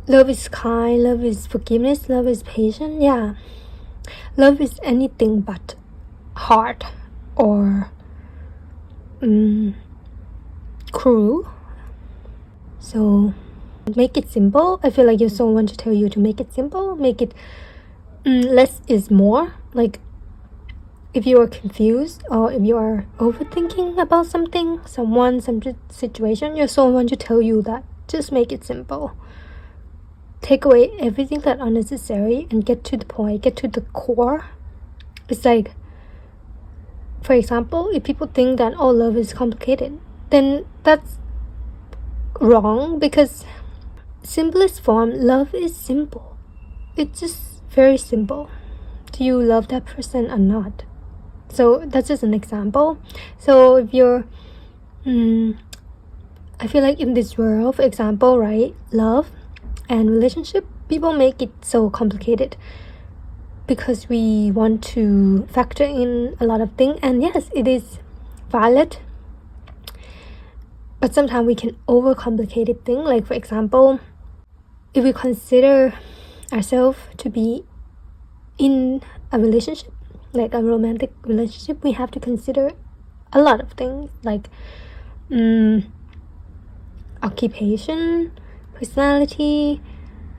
Love is kind, love is forgiveness, love is patient. Yeah, love is anything but hard or cruel. So make it simple. I feel like your soul wants to tell you to make it simple, make it less is more. Like if you are confused or if you are overthinking about something, someone, some situation, your soul wants to tell you that just make it simple. Take away everything that unnecessary and get to the point, get to the core. It's like, for example, if people think that all love is complicated, then that's wrong, because simplest form, love is simple. It's just very simple. Do you love that person or not? So that's just an example. So if you're I feel like in this world, for example, right, love and relationship, people make it so complicated because we want to factor in a lot of things. And yes, it is valid, but sometimes we can overcomplicate it thing. Like for example, if we consider ourselves to be in a relationship, like a romantic relationship, we have to consider a lot of things, like occupation, personality,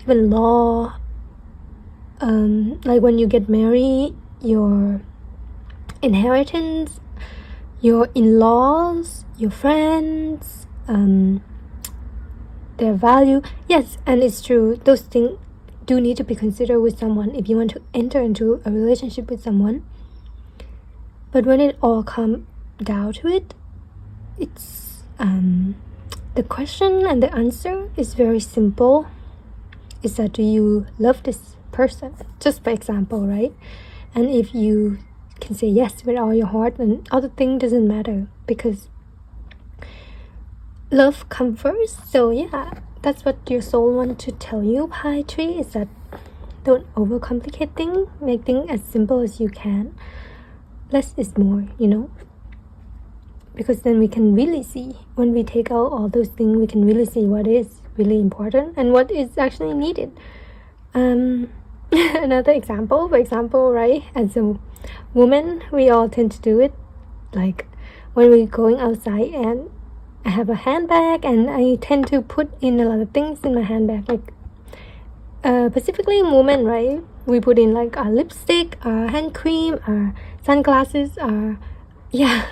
even law. Like when you get married, your inheritance, your in-laws, your friends, their value. Yes, and it's true, those things do need to be considered with someone if you want to enter into a relationship with someone. But when it all comes down to it, it's the question and the answer is very simple. Is that, do you love this person? Just for example, right? And if you can say yes with all your heart, then other thing doesn't matter, because love comes first. So yeah, that's what your soul wants to tell you, Pie Tree, is that don't overcomplicate things, make things as simple as you can. Less is more, you know, because then we can really see, when we take out all those things, we can really see what is really important and what is actually needed. Another example, for example, right, as a woman, we all tend to do it, like when we're going outside and I have a handbag and I tend to put in a lot of things in my handbag, like specifically women, right? We put in like our lipstick, our hand cream, our sunglasses, our yeah.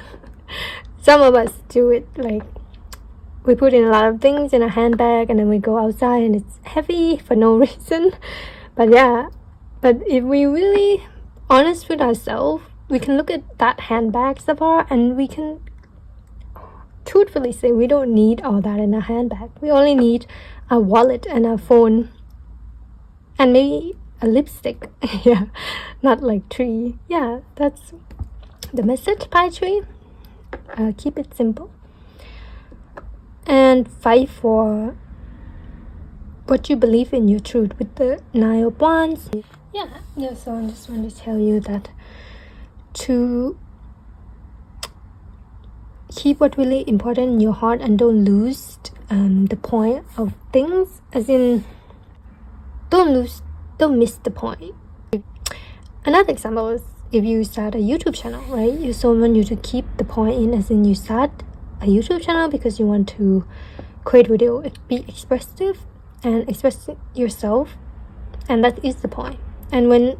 Some of us do it like we put in a lot of things in a handbag and then we go outside and it's heavy for no reason. But yeah, but if we really honest with ourselves, we can look at that handbag so far and we can truthfully say we don't need all that in a handbag. We only need a wallet and a phone and maybe a lipstick. Yeah, not like tree. Yeah, that's the message by tree. Keep it simple and fight for what you believe in, your truth, with the 9 of Wands. Yeah, so I just want to tell you that to keep what really important in your heart and don't lose the point of things, as in don't miss the point. Another example is if you start a YouTube channel, right? You so want you to keep the point in, as in you start a YouTube channel because you want to create video, be expressive and express yourself, and that is the point. And when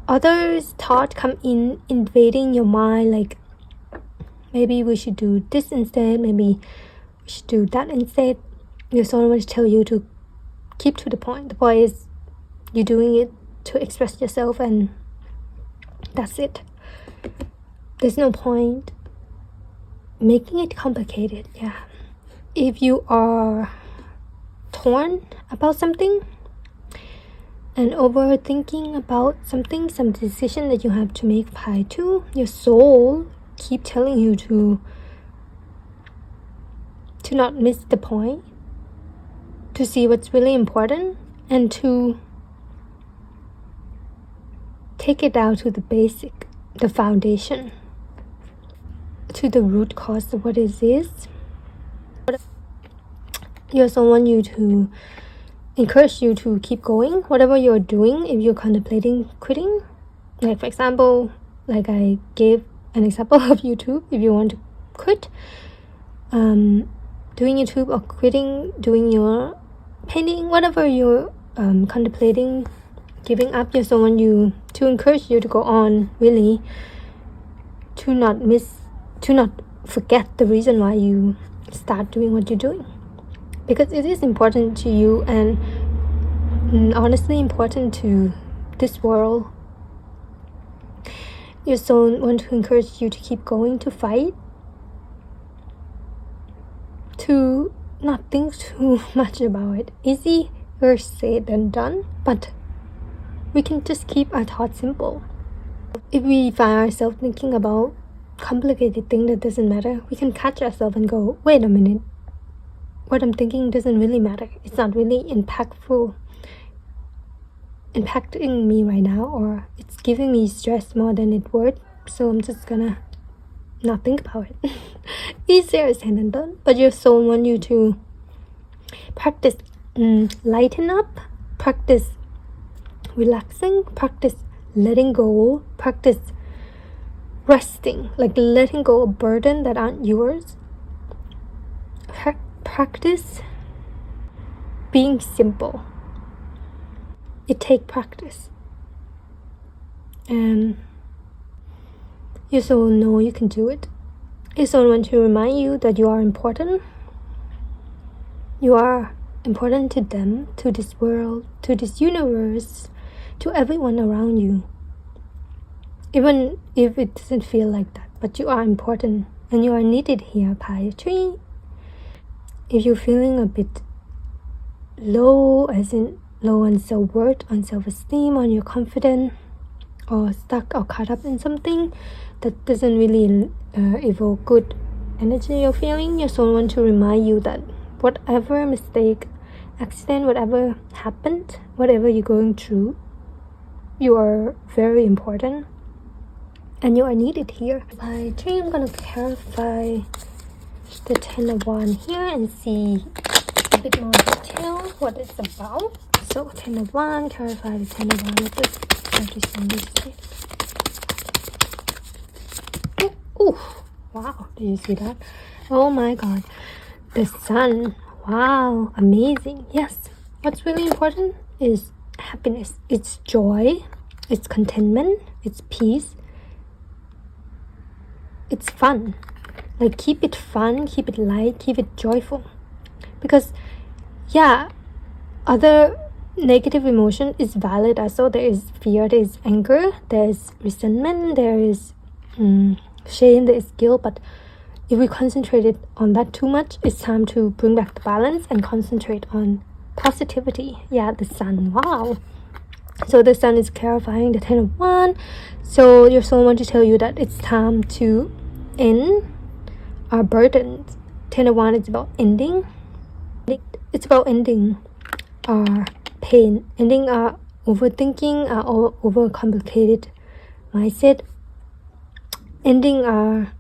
others thought come in invading your mind, like maybe we should do this instead, maybe we should do that instead, your soul wants to tell you to keep to the point. The point is you're doing it to express yourself, and that's it. There's no point making it complicated. Yeah, if you are torn about something and overthinking about something, some decision that you have to make by 2, your soul keep telling you to not miss the point, to see what's really important, and to take it down to the basic, the foundation, to the root cause of what it is. You also want you to encourage you to keep going, whatever you're doing. If you're contemplating quitting, like for example, like I gave an example of YouTube, if you want to quit doing YouTube or quitting doing your painting, whatever you're contemplating giving up, you so want you to encourage you to go on, really, to not forget the reason why you start doing what you're doing, because it is important to you and honestly important to this world. Your soul want to encourage you to keep going, to fight, to not think too much about it. Easier said than done, but we can just keep our thoughts simple. If we find ourselves thinking about complicated thing that doesn't matter, we can catch ourselves and go, wait a minute, what I'm thinking doesn't really matter. It's not really impacting me right now, or it's giving me stress more than it's worth, so I'm just gonna not think about it. Easier said than done, but your soul want you to practice lighten up, practice relaxing, practice letting go, practice resting, like letting go of burden that aren't yours. Practice being simple. It takes practice, and your soul know you can do it. Your soul wants to remind you that you are important. You are important to them, to this world, to this universe, to everyone around you. Even if it doesn't feel like that, but you are important and you are needed here by a tree. If you're feeling a bit low, as in low on self-worth, on self-esteem, on your confidence, or stuck or caught up in something that doesn't really evoke good energy you're feeling, your soul wants to remind you that whatever mistake, accident, whatever happened, whatever you're going through, you are very important and you are needed here. By tree, I'm gonna clarify the 10 of Wands here and see a bit more detail what it's about. So 10 of Wands, clarify the 10 of Wands. Oh, wow, did you see that? Oh my god, the sun. Wow, amazing. Yes, What's really important is happiness. It's joy, it's contentment, it's peace, it's fun. Like, keep it fun, keep it light, keep it joyful. Because other negative emotion is valid as well. There is fear, there is anger, there is resentment, there is shame, there is guilt. But if we concentrate on that too much, it's time to bring back the balance and concentrate on positivity. The sun. Wow. So the sun is clarifying the 10 of Wands. So your soul wants to tell you that it's time to end our burdens. 10 of Wands is about ending. It's about ending our pain, ending our overthinking, our overcomplicated mindset, ending our,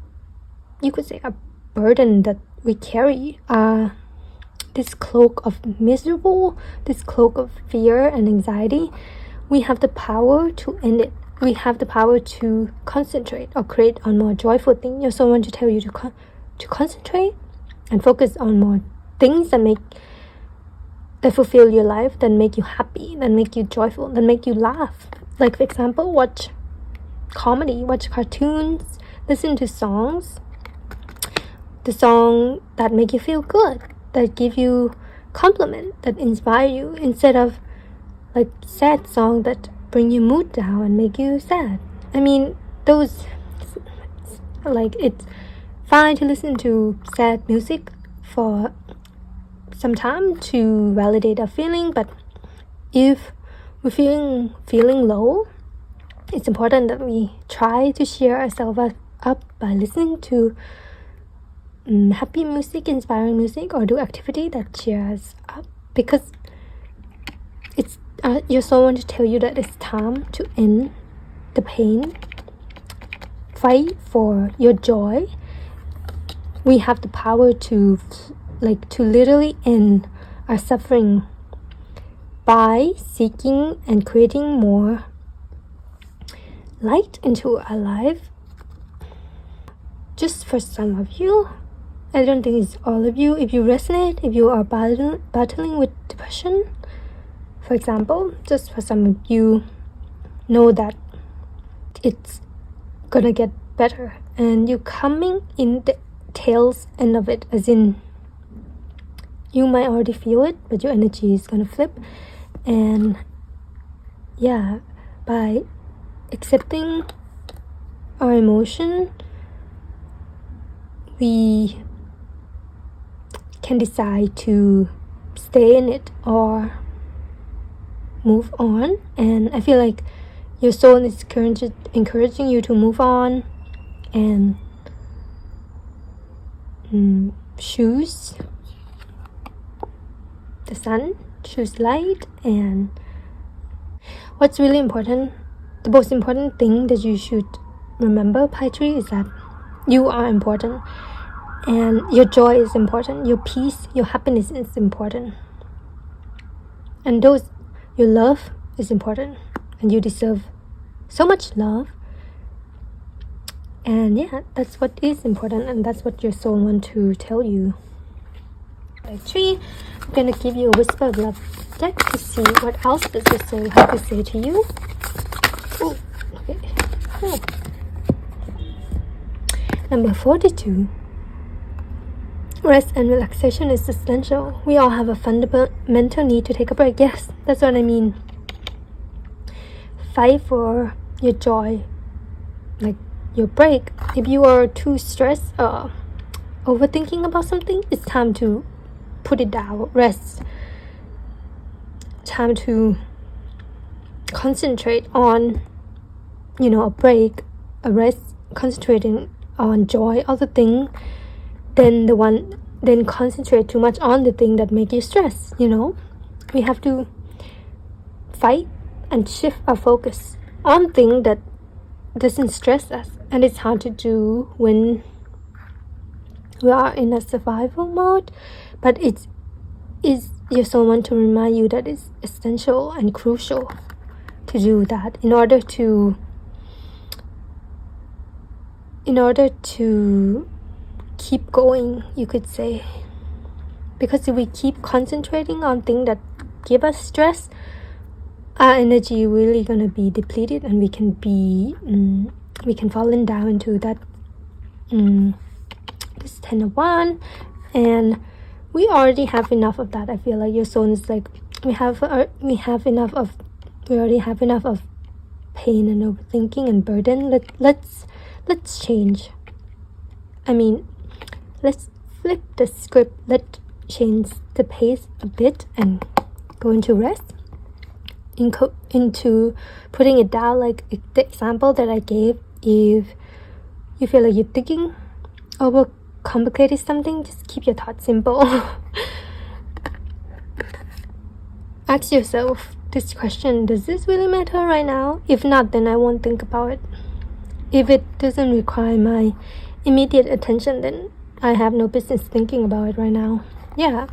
you could say, a burden that we carry, this cloak of miserable, this cloak of fear and anxiety. We have the power to end it. We have the power to concentrate or create on more joyful things. Your soul wants to tell you to concentrate and focus on more things that fulfill your life, that make you happy, that make you joyful, that make you laugh. Like, for example, watch comedy, watch cartoons, listen to songs, the song that make you feel good, that give you compliment, that inspire you, instead of like sad song that bring your mood down and make you sad. I mean, those, like, it's fine to listen to sad music for some time to validate our feeling, but if we're feeling low, it's important that we try to cheer ourselves up by listening to happy music, inspiring music, or do activity that cheers up, because it's your soul wants to tell you that it's time to end the pain, fight for your joy. We have the power to literally end our suffering by seeking and creating more light into our life. Just for some of you, I don't think it's all of you. If you resonate, if you are battling with depression, for example, just for some of you, know that it's gonna get better, and you're coming in the tails end of it, as in you might already feel it, but your energy is gonna flip. And by accepting our emotion, we can decide to stay in it or move on. And I feel like your soul is encouraging you to move on and choose the sun, choose light. And what's really important, the most important thing that you should remember, Pi Tree, is that you are important, and your joy is important, your peace, your happiness is important, and your love is important, and you deserve so much love. And that's what is important, and that's what your soul wants to tell you. Pi Tree, I'm gonna give you a whisper of love deck to see what else does your soul have to say to you. Ooh, okay. Oh. Number 42. Rest and relaxation is essential. We all have a fundamental need to take a break. Yes, that's what I mean. Fight for your joy, like your break. If you are too stressed or overthinking about something, it's time to put it down. Rest. Time to concentrate on, a break, a rest, concentrating on joy, other thing, then concentrate too much on the thing that make you stress. We have to fight and shift our focus on thing that doesn't stress us, and it's hard to do when we are in a survival mode. But it is your soul want to remind you that it's essential and crucial to do that in order to keep going, you could say. Because if we keep concentrating on things that give us stress, our energy really gonna be depleted, and we can fallen down into that this 10 of Wands, and we already have enough of that. I feel like your soul is like, we already have enough of pain and overthinking and burden. Let's change. Let's flip the script. Let's change the pace a bit and go into rest, into putting it down. Like the example that I gave, if you feel like you're thinking over complicated something, just keep your thoughts simple. Ask yourself this question: does this really matter right now? If not, then I won't think about it. If it doesn't require my immediate attention, then I have no business thinking about it right now. Yeah,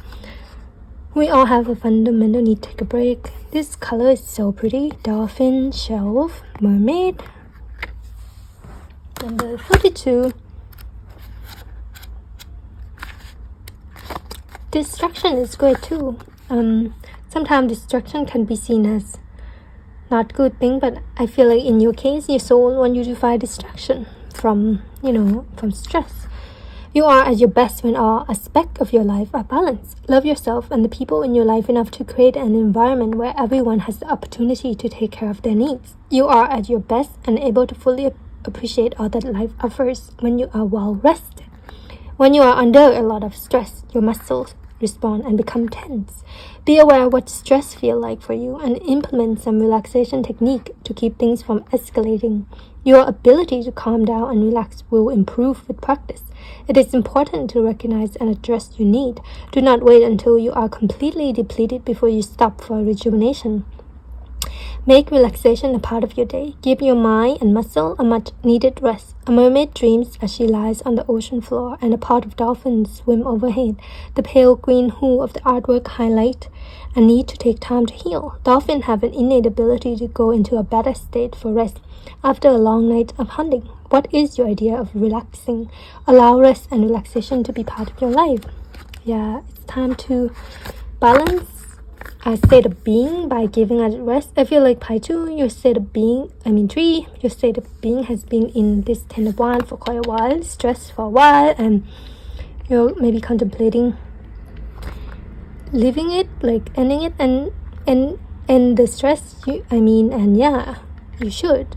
we all have a fundamental need to take a break. This color is so pretty. Dolphin, shelf, mermaid. Number 42. Distraction is great too. Sometimes distraction can be seen as not good thing, but I feel like in your case, your soul wants you to find distraction from stress. You are at your best when all aspects of your life are balanced. Love yourself and the people in your life enough to create an environment where everyone has the opportunity to take care of their needs. You are at your best and able to fully appreciate all that life offers when you are well rested. When you are under a lot of stress, your muscles respond and become tense. Be aware what stress feels like for you and implement some relaxation technique to keep things from escalating. Your ability to calm down and relax will improve with practice. It is important to recognize and address your need. Do not wait until you are completely depleted before you stop for rejuvenation. Make relaxation a part of your day. Give your mind and muscle a much-needed rest. A mermaid dreams as she lies on the ocean floor, and a pod of dolphins swim overhead. The pale green hue of the artwork highlight a need to take time to heal. Dolphins have an innate ability to go into a better state for rest after a long night of hunting. What is your idea of relaxing? Allow rest and relaxation to be part of your life. Yeah, it's time to balance a state of being by giving it rest. I feel like Pi 2, your state of being, 3, your state of being has been in this 10 of Wands for quite a while, stressed for a while, and you're maybe contemplating leaving it, like ending it, and the stress, you should.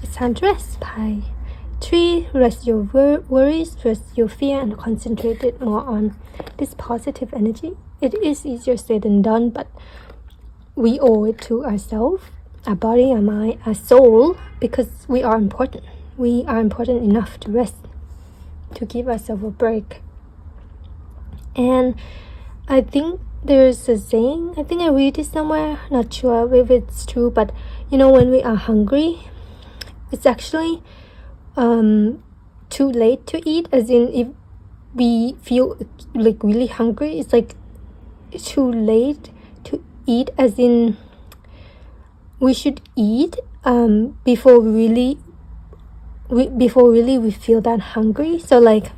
It's time to rest. Pi 3, rest your worries, rest your fear, and concentrate it more on this positive energy. It is easier said than done, but we owe it to ourselves, our body, our mind, our soul, because we are important. We are important enough to rest, to give ourselves a break. And I think there's a saying, I think I read it somewhere, not sure if it's true, but when we are hungry, it's actually too late to eat, as in if we feel like really hungry, it's like too late to eat, as in we should eat before we feel that hungry. So like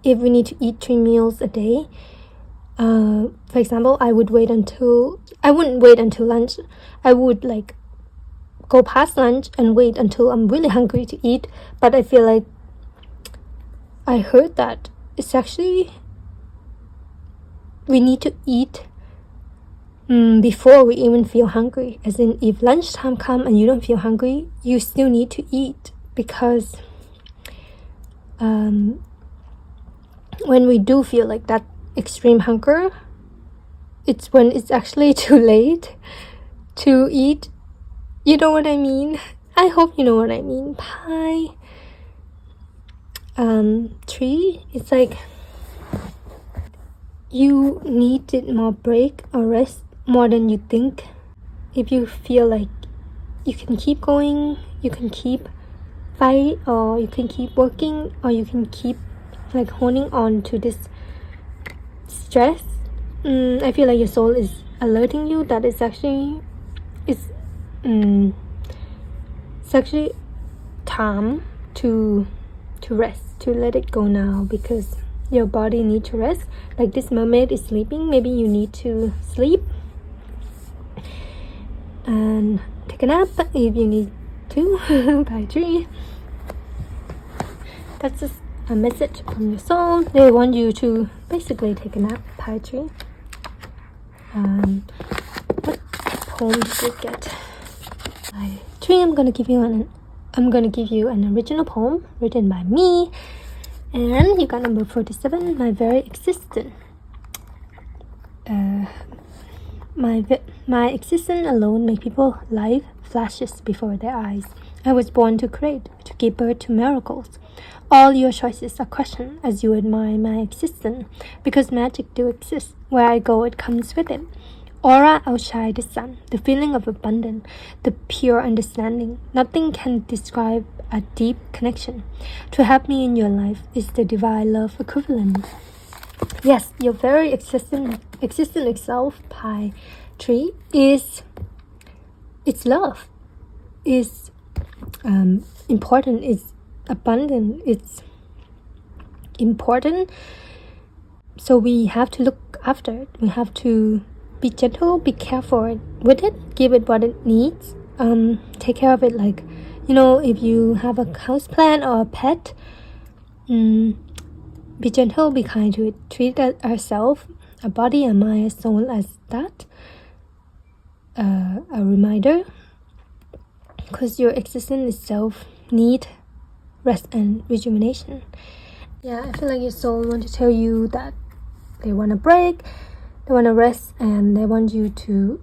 if we need to eat 3 meals a day, for example, I wouldn't wait until lunch. I would like go past lunch and wait until I'm really hungry to eat. But I feel like I heard that it's actually we need to eat before we even feel hungry, as in if lunchtime comes and you don't feel hungry, you still need to eat, because when we do feel like that extreme hunger, it's when it's actually too late to eat. You know what I mean? I hope you know what I mean. Pi 3, it's like you needed more break or rest more than you think. If you feel like you can keep going, you can keep fight, or you can keep working, or you can keep like holding on to this stress, I feel like your soul is alerting you that it's actually time to rest, to let it go now, because your body needs to rest. Like this mermaid is sleeping, maybe you need to sleep and take a nap if you need to. By tree. That's just a message from your soul. They want you to basically take a nap. By tree. What poem did you get? By tree. I'm gonna give you an original poem written by me. And you got number 47, my very existence. My existence alone makes people life flashes before their eyes. I was born to create, to give birth to miracles. All your choices are questioned as you admire my existence, because magic do exist. Where I go, it comes with it. Aura outshine the sun, the feeling of abundance, the pure understanding. Nothing can describe a deep connection. To have me in your life is the divine love equivalent. Yes, your very existence itself, Pi tree, is it's love. It's important. It's abundant. It's important. So we have to look after it. We have to be gentle, be careful with it, give it what it needs. Take care of it, like, if you have a house plant or a pet, be gentle, be kind to it. Treat ourselves, a body, a mind, a soul as that. A reminder, because your existence itself need rest and rejuvenation. Yeah, I feel like your soul want to tell you that they want a break, they want to rest, and they want you to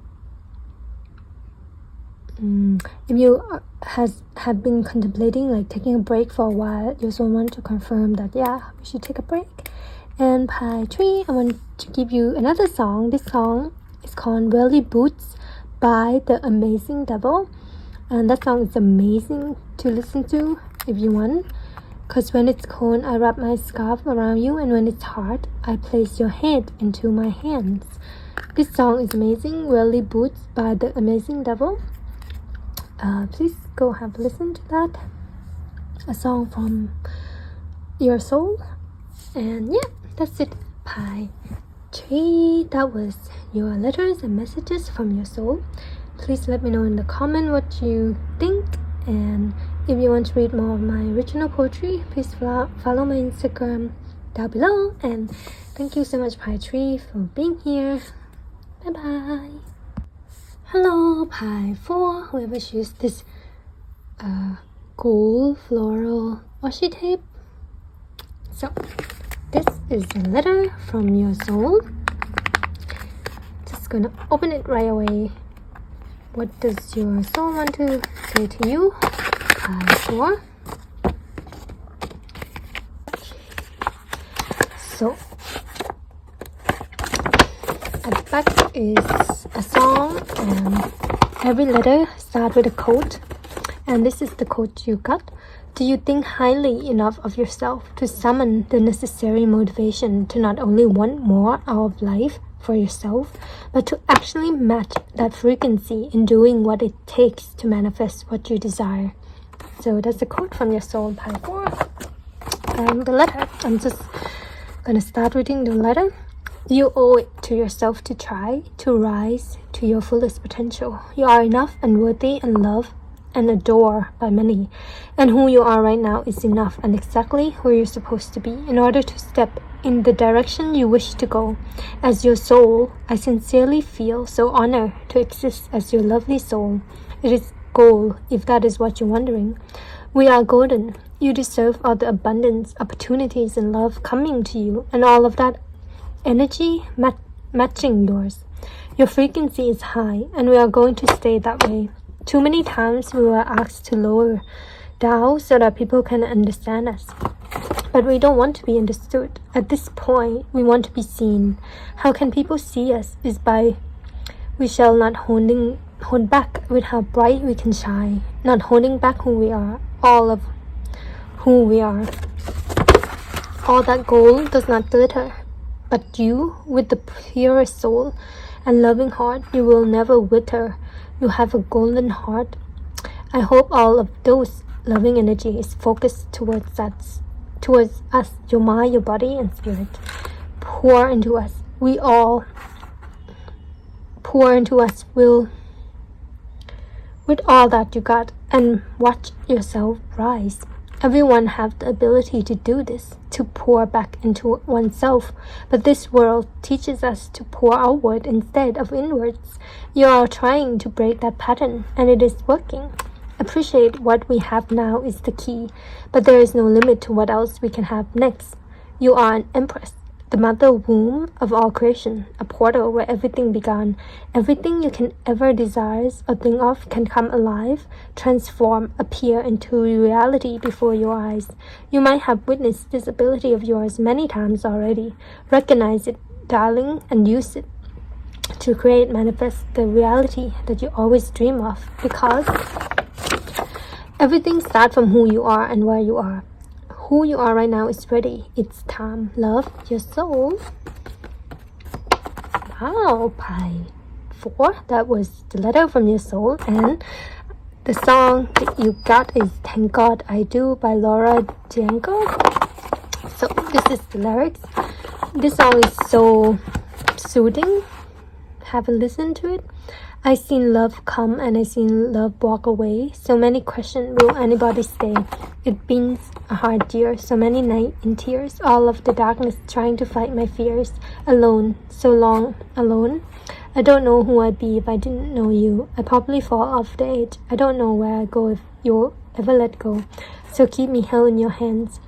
if you have been contemplating like taking a break for a while, you also want to confirm that we should take a break. And Pi tree, I want to give you another song. This song is called Welly Boots by The Amazing Devil, and that song is amazing to listen to if you want, because when it's cold I wrap my scarf around you, and when it's hot I place your head into my hands. This song is amazing. Welly Boots by The Amazing Devil. Please go have a listen to that. A song from your soul. And that's it. Pi tree. That was your letters and messages from your soul. Please let me know in the comment what you think, and if you want to read more of my original poetry, please follow my Instagram down below. And thank you so much, Pi tree, for being here. Bye bye. Hello, Pi 4, whoever used this gold floral washi tape. So this is a letter from your soul. Just gonna open it right away. What does your soul want to say to you? Pi 4. So at the back is a song, and every letter starts with a quote, and this is the quote you got. Do you think highly enough of yourself to summon the necessary motivation to not only want more out of life for yourself, but to actually match that frequency in doing what it takes to manifest what you desire? So that's a quote from your soul, Pi 4. The letter, I'm just gonna start reading the letter. You owe it to yourself to try to rise to your fullest potential. You are enough and worthy and loved and adored by many. And who you are right now is enough and exactly who you're supposed to be in order to step in the direction you wish to go. As your soul, I sincerely feel so honored to exist as your lovely soul. It is gold, if that is what you're wondering. We are golden. You deserve all the abundance, opportunities, and love coming to you, and all of that energy matching yours. Your frequency is high, and we are going to stay that way. Too many times we were asked to lower down so that people can understand us, but we don't want to be understood. At this point, we want to be seen. How can people see us is by we shall not hold back with how bright we can shine, not holding back who we are, all of who we are. All that gold does not glitter, but you, with the purest soul and loving heart, you will never wither. You have a golden heart. I hope all of those loving energy is focused towards that towards us, your mind, your body, and spirit. Pour into us. We all pour into us with all that you got, and watch yourself rise. Everyone have the ability to do this, to pour back into oneself, but this world teaches us to pour outward instead of inwards. You are trying to break that pattern, and it is working. Appreciate what we have now is the key, but there is no limit to what else we can have next. You are an empress, the mother womb of all creation, a portal where everything began. Everything you can ever desire or think of can come alive, transform, appear into reality before your eyes. You might have witnessed this ability of yours many times already. Recognize it, darling, and use it to create, manifest the reality that you always dream of, because everything starts from who you are and where you are. Who you are right now is ready. It's time. Love your soul. Wow, pie 4. That was the letter from your soul. And the song that you got is Thank God I Do by Laura Diango. So this is the lyrics. This song is so soothing. Have a listen to it. I seen love come and I seen love walk away. So many questions, will anybody stay? It been a hard year, so many nights in tears. All of the darkness trying to fight my fears. Alone, so long alone. I don't know who I'd be if I didn't know you. I probably fall off the edge. I don't know where I go if you'll ever let go. So keep me held in your hands.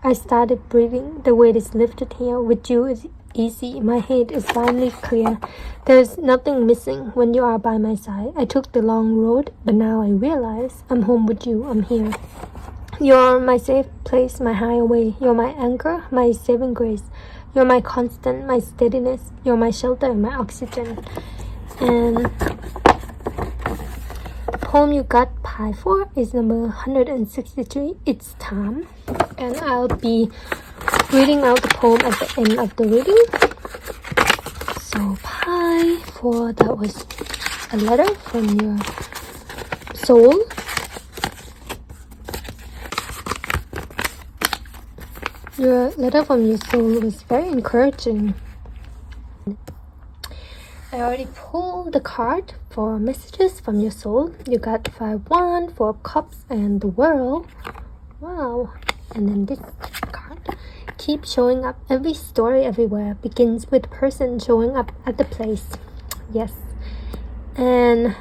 I started breathing. The weight is lifted here. With you is easy. My head is finally clear. There's nothing missing when you are by my side. I took the long road, but now I realize I'm home with you. I'm here. You're my safe place, my highway. You're my anchor, my saving grace. You're my constant, my steadiness. You're my shelter, my oxygen. And poem you got pie 4 is number 163. It's time. And I'll be reading out the poem at the end of the reading. So pie 4, that was a letter from your soul. Your letter from your soul was very encouraging. I already pulled the card for messages from your soul. You got 5 wands, 4 cups, and the world. Wow. And then this card. Keep showing up. Every story everywhere begins with a person showing up at the place. Yes. And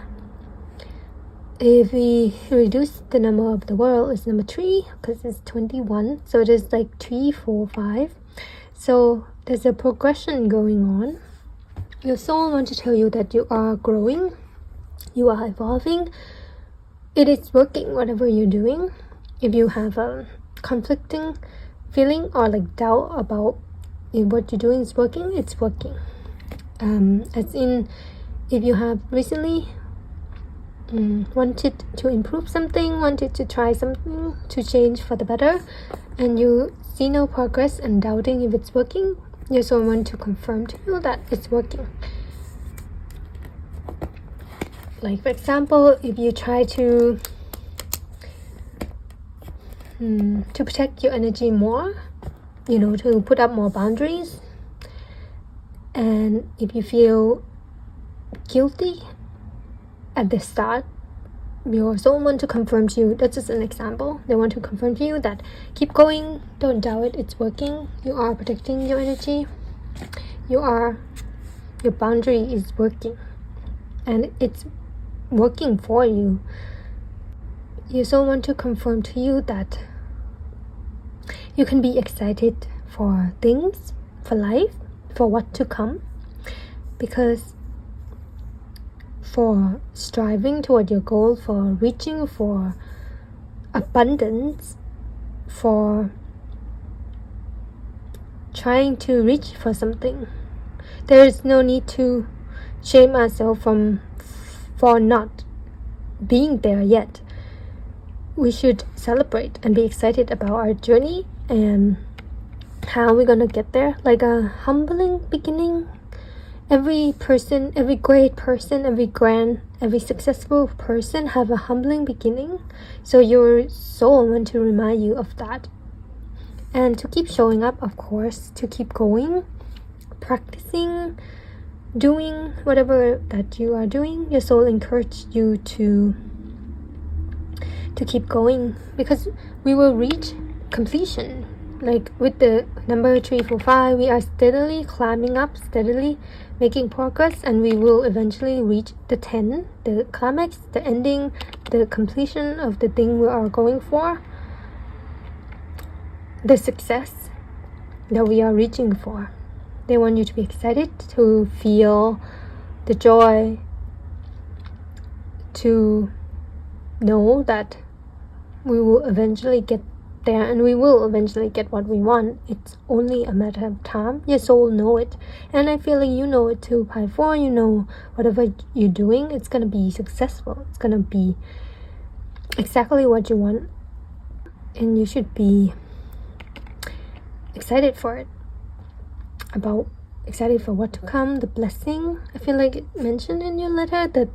if we reduce the number of the world, it's number 3 because it's 21. So it is like 3, 4, 5. So there's a progression going on. Your soul wants to tell you that you are growing, you are evolving. It is working, whatever you're doing. If you have a conflicting feeling or like doubt about if what you're doing is working, it's working. As in, if you have recently wanted to improve something, wanted to try something to change for the better, and you see no progress and doubting if it's working, you also want to confirm to you that it's working. Like for example, if you try to protect your energy more, to put up more boundaries, and if you feel guilty at the start, your soul want to confirm to you, that's just an example, they want to confirm to you that keep going, don't doubt it, it's working, you are protecting your energy, your boundary is working, and it's working for you. You also want to confirm to you that you can be excited for things, for life, for what to come, because for striving toward your goal, for reaching for abundance, for trying to reach for something, there is no need to shame ourselves for not being there yet. We should celebrate and be excited about our journey and how we're gonna get there, like a humbling beginning. Every person, every great person, every successful person have a humbling beginning. So your soul want to remind you of that. And to keep showing up, of course, to keep going, practicing, doing whatever that you are doing. Your soul encourages you to keep going, because we will reach completion. Like with the number 3, 4, 5, we are steadily climbing up, steadily making progress, and we will eventually reach the 10, the climax, the ending, the completion of the thing we are going for, the success that we are reaching for. They want you to be excited, to feel the joy, to know that we will eventually get there, and we will eventually get what we want. It's only a matter of time. Your soul know it, and I feel like you know it too. Pi 4, you know whatever you're doing, it's gonna be successful. It's gonna be exactly what you want, and you should be excited for it. Excited for what to come, the blessing. I feel like it mentioned in your letter that,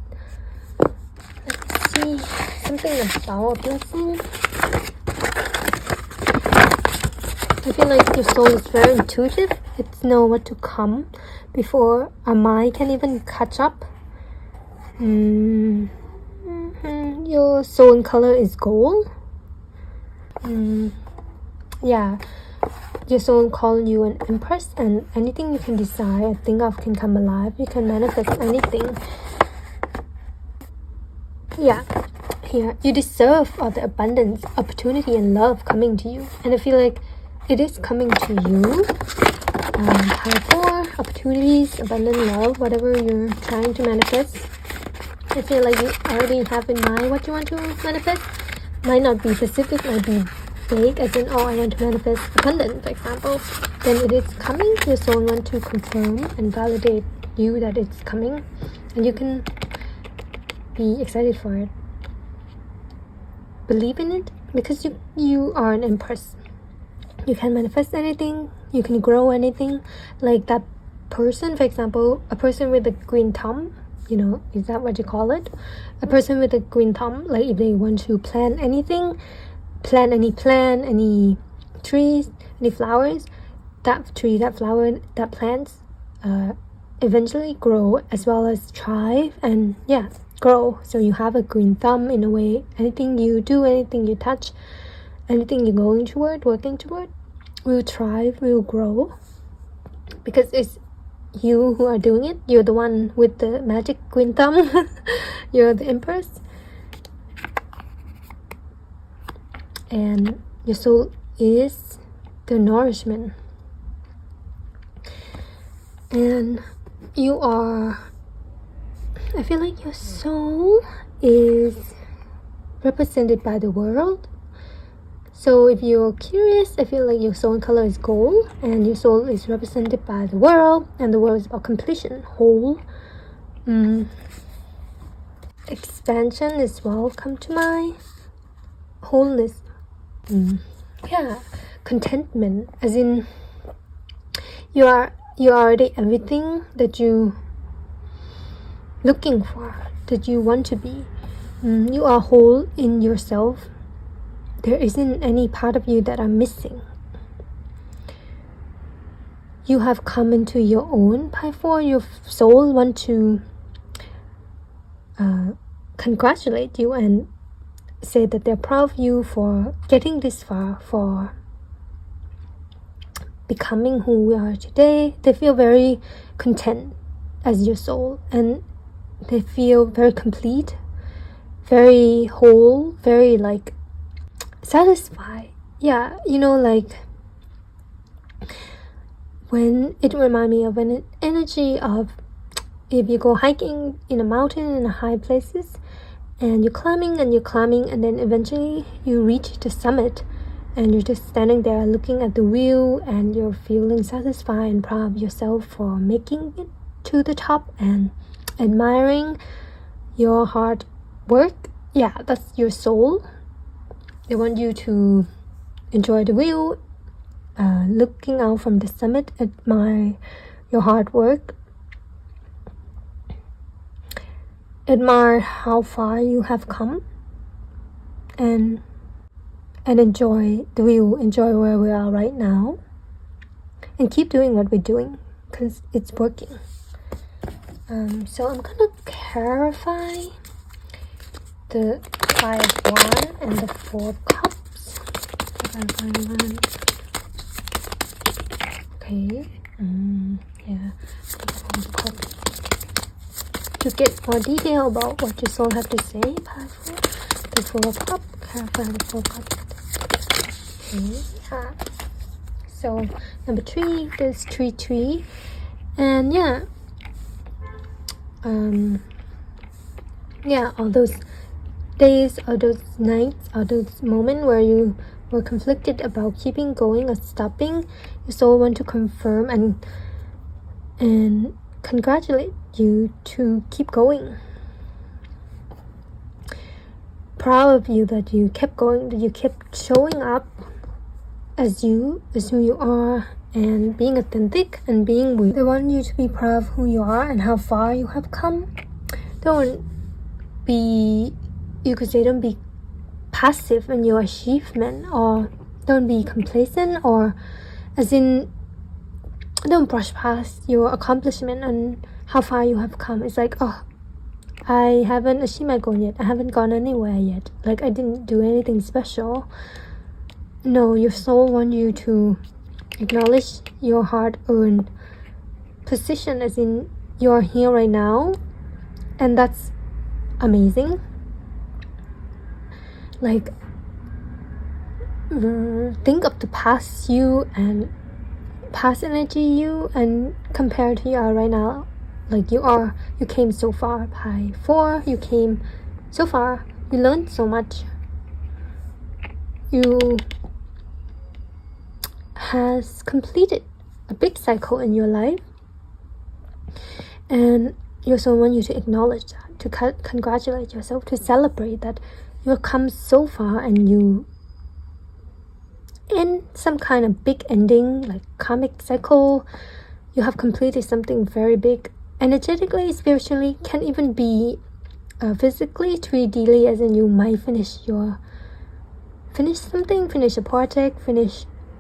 let's see, something about a blessing. I feel like your soul is very intuitive. It knows what to come before our mind can even catch up. Your soul color is gold. Yeah. Your soul calls you an empress, and anything you can desire, think of, can come alive. You can manifest anything. Yeah. Here, you deserve all the abundance, opportunity, and love coming to you. And I feel like it is coming to you. Pi 4, opportunities, abundant love, whatever you're trying to manifest. I feel like you already have in mind what you want to manifest. Might not be specific, might be vague, as in, I want to manifest abundance, for example. Then it is coming. Your soul wants to confirm and validate you that it's coming, and you can be excited for it. Believe in it, because you are an empress. You can manifest anything, you can grow anything. Like that person, for example, a person with a green thumb, is that what you call it? A person with a green thumb, like if they want to plant anything, plant any plant, any trees, any flowers, that tree, that flower, that plants eventually grow, as well as thrive and grow. So you have a green thumb in a way. Anything you do, anything you touch, anything you're going toward, working toward, will thrive, will grow, because it's you who are doing it. You're the one with the magic green thumb. You're the empress, and your soul is the nourishment, and I feel like your soul is represented by the world. So if you're curious, I feel like your soul color is gold, and your soul is represented by the world, and the world is about completion, whole. Expansion as well come to mind. Wholeness. Contentment, as in you are already everything that you looking for, that you want to be. You are whole in yourself. There isn't any part of you that are missing. You have come into your own. Pi 4, your soul want to congratulate you and say that they're proud of you for getting this far, for becoming who we are today. They feel very content as your soul, and they feel very complete, very whole, very satisfied. When it reminds me of an energy of if you go hiking in a mountain in high places, and you're climbing, and then eventually you reach the summit, and you're just standing there looking at the view, and you're feeling satisfied and proud of yourself for making it to the top, and admiring your hard work. That's your soul. They want you to enjoy the view, looking out from the summit, admire your hard work, admire how far you have come, and and enjoy the view, enjoy where we are right now, and keep doing what we're doing because it's working. So I'm gonna clarify the 5 of Wands and the 4 of Cups. Okay, yeah, 4 of Cups. To get more detail about what your soul have to say, the 4 of Cups, clarify the 4 of Cups. Okay, yeah. So number 3, there's tree, and all those days or those nights or those moments where you were conflicted about keeping going or stopping, your soul want to confirm and congratulate you to keep going. Proud of you that you kept going, that you kept showing up as who you are, and being authentic and being real. They want you to be proud of who you are and how far you have come. Don't be passive in your achievement, or don't be complacent, or as in don't brush past your accomplishment and how far you have come. It's like, oh, I haven't achieved my goal yet, I haven't gone anywhere yet, like I didn't do anything special. No, your soul wants you to acknowledge your hard-earned position, as in you're here right now, and that's amazing. Like, think of the past you and past energy you and compare to you are right now. Like you came so far. By 4, you came so far, you learned so much, you has completed a big cycle in your life, and your soul wants you to acknowledge that, to congratulate yourself, to celebrate that you've come so far, and you in some kind of big ending, like karmic cycle, you have completed something very big, energetically, spiritually, can even be physically, 3Dly, as in you might finish something, finish a project,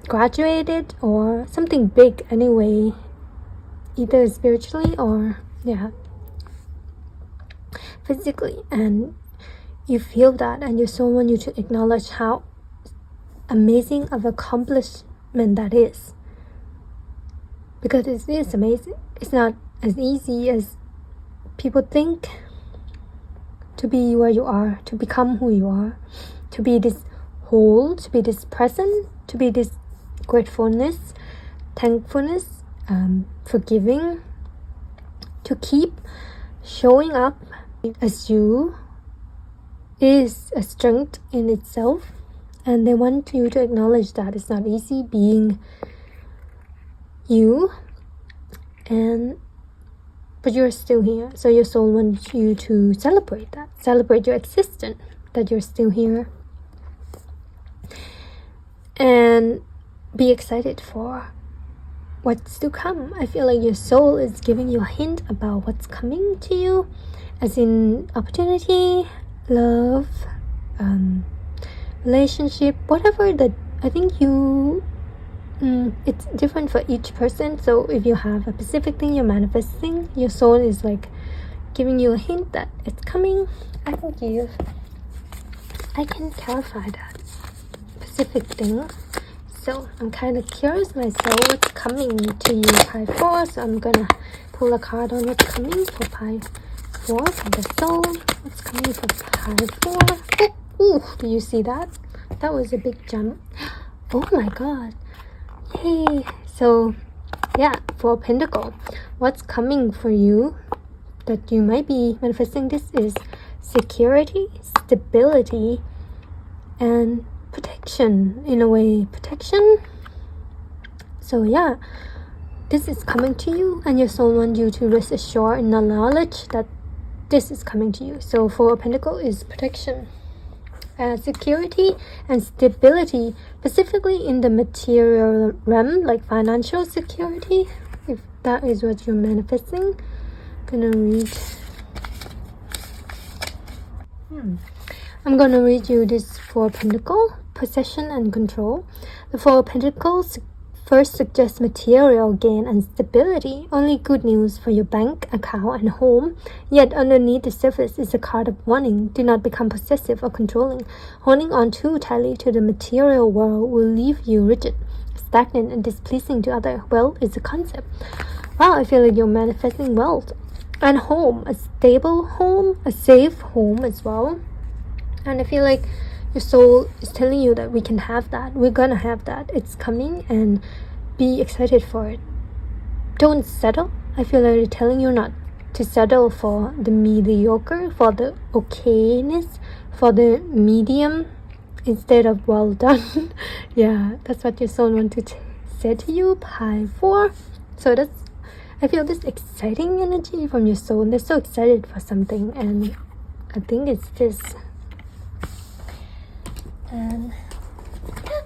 graduated, or something big anyway, either spiritually or physically, and you feel that, and your soul wants you to acknowledge how amazing of accomplishment that is, because it is amazing. It's not as easy as people think to be where you are, to become who you are, to be this whole, to be this present, to be this gratefulness, thankfulness, forgiving, to keep showing up as you is a strength in itself, and they want you to acknowledge that it's not easy being you, but you're still here. So your soul wants you to celebrate that, celebrate your existence, that you're still here, and be excited for what's to come. I feel like your soul is giving you a hint about what's coming to you, as in opportunity, love, relationship, whatever that. I think it's different for each person. So if you have a specific thing you're manifesting, your soul is like giving you a hint that it's coming. I can clarify that specific thing. So I'm kind of curious myself what's coming to you, Pi 4. So I'm gonna pull a card on what's coming for Pi 4 for the soul. What's coming for Pi 4? Ooh, do you see that? That was a big jump. Oh my god. Yay. So yeah, 4 Pentacle. What's coming for you that you might be manifesting? This is security, stability, and protection. In a way, protection. So yeah, this is coming to you, and your soul wants you to rest assured in the knowledge that this is coming to you. So 4 Pentacle is protection, security and stability, specifically in the material realm, like financial security, if that is what you're manifesting. I'm gonna read you this 4 Pentacle possession and control. The Four of Pentacles first suggests material gain and stability, only good news for your bank account and home. Yet underneath the surface is a card of warning. Do not become possessive or controlling. Holding on too tightly to the material world will leave you rigid, stagnant, and displeasing to others. Wealth is a concept. Wow, I feel like you're manifesting wealth. And home, a stable home, a safe home as well. And I feel like your soul is telling you that we can have that. We're gonna have that. It's coming, and be excited for it. Don't settle. I feel like they're telling you not to settle for the mediocre, for the okayness, for the medium instead of well done. Yeah, that's what your soul wants to say to you, Pie 4. So I feel this exciting energy from your soul. They're so excited for something, and I think it's this. And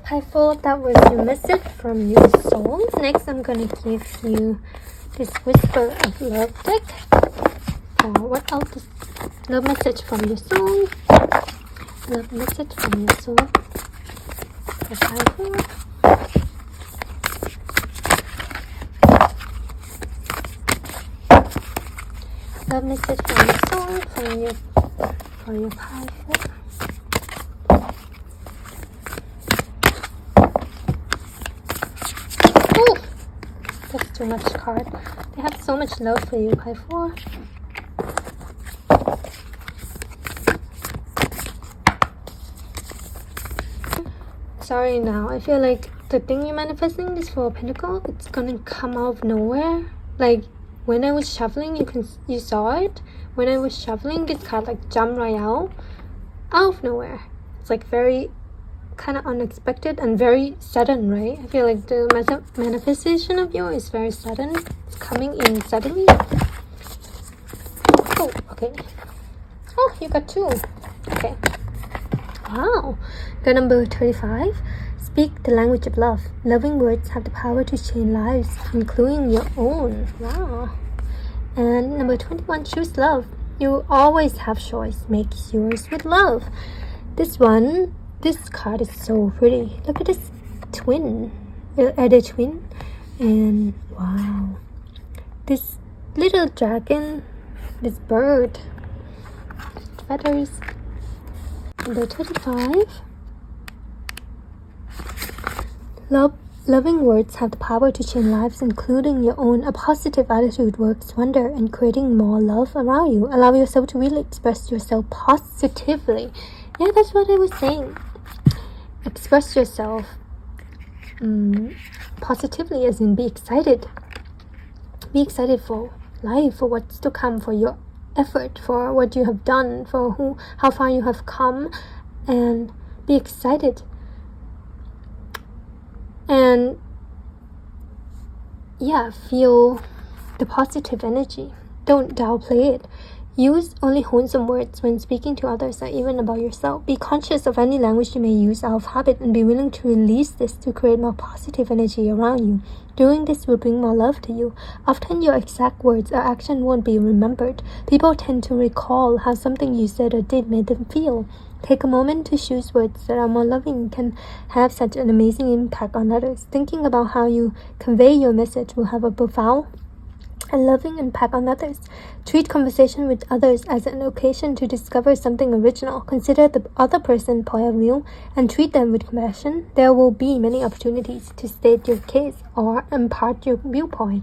Pie 4, that was your message from your soul. Next, I'm gonna give you this Whisper of Love deck. What else is love message from your soul? Love message from your soul. For Pie 4. Love message from your soul for your Pie 4. Oh, that's too much card. They have so much love for you, Pie 4. Sorry now. I feel like the thing you're manifesting, this Four of Pentacles, it's gonna come out of nowhere. Like when I was shuffling, you saw it. When I was shuffling, this card like jumped right out of nowhere. It's like very kind of unexpected and very sudden, right? I feel like the manifestation of you is very sudden. It's coming in suddenly. Oh, okay. Oh, you got 2. Okay. Wow. Got number 35. Speak the language of love. Loving words have the power to change lives, including your own. Wow. And number 21. Choose love. You always have choice. Make yours with love. This card is so pretty. Look at this twin. The twin. And wow. This little dragon. This bird. Feathers. Number 35. Loving words have the power to change lives, including your own. A positive attitude works wonder in creating more love around you. Allow yourself to really express yourself positively. Yeah, that's what I was saying. Express yourself positively, as in be excited. Be excited for life, for what's to come, for your effort, for what you have done, for how far you have come, and be excited. And yeah, feel the positive energy. Don't downplay it. Use only wholesome words when speaking to others or even about yourself. Be conscious of any language you may use out of habit and be willing to release this to create more positive energy around you. Doing this will bring more love to you. Often your exact words or action won't be remembered. People tend to recall how something you said or did made them feel. Take a moment to choose words that are more loving can have such an amazing impact on others. Thinking about how you convey your message will have a profound and loving impact on others. Treat conversation with others as an occasion to discover something original. Consider the other person's point of view and treat them with compassion. There will be many opportunities to state your case or impart your viewpoint.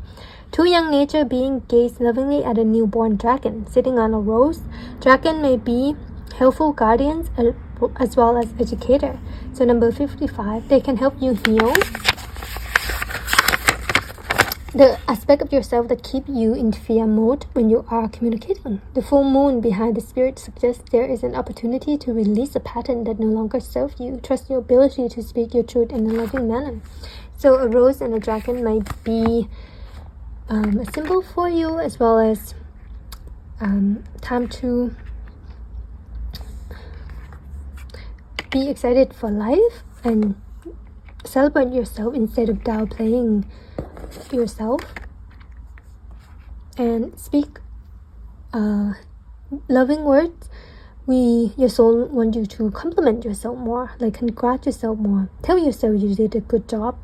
Two young nature beings gaze lovingly at a newborn dragon sitting on a rose. Dragon may be helpful guardians as well as educator. So number 55, they can help you heal the aspect of yourself that keep you in fear mode when you are communicating. The full moon behind the spirit suggests there is an opportunity to release a pattern that no longer serves you. Trust your ability to speak your truth in a loving manner. So a rose and a dragon might be a symbol for you, as well as time to be excited for life and celebrate yourself instead of downplaying yourself, and speak loving words Your soul wants you to compliment yourself more, like congratulate yourself more. Tell yourself you did a good job.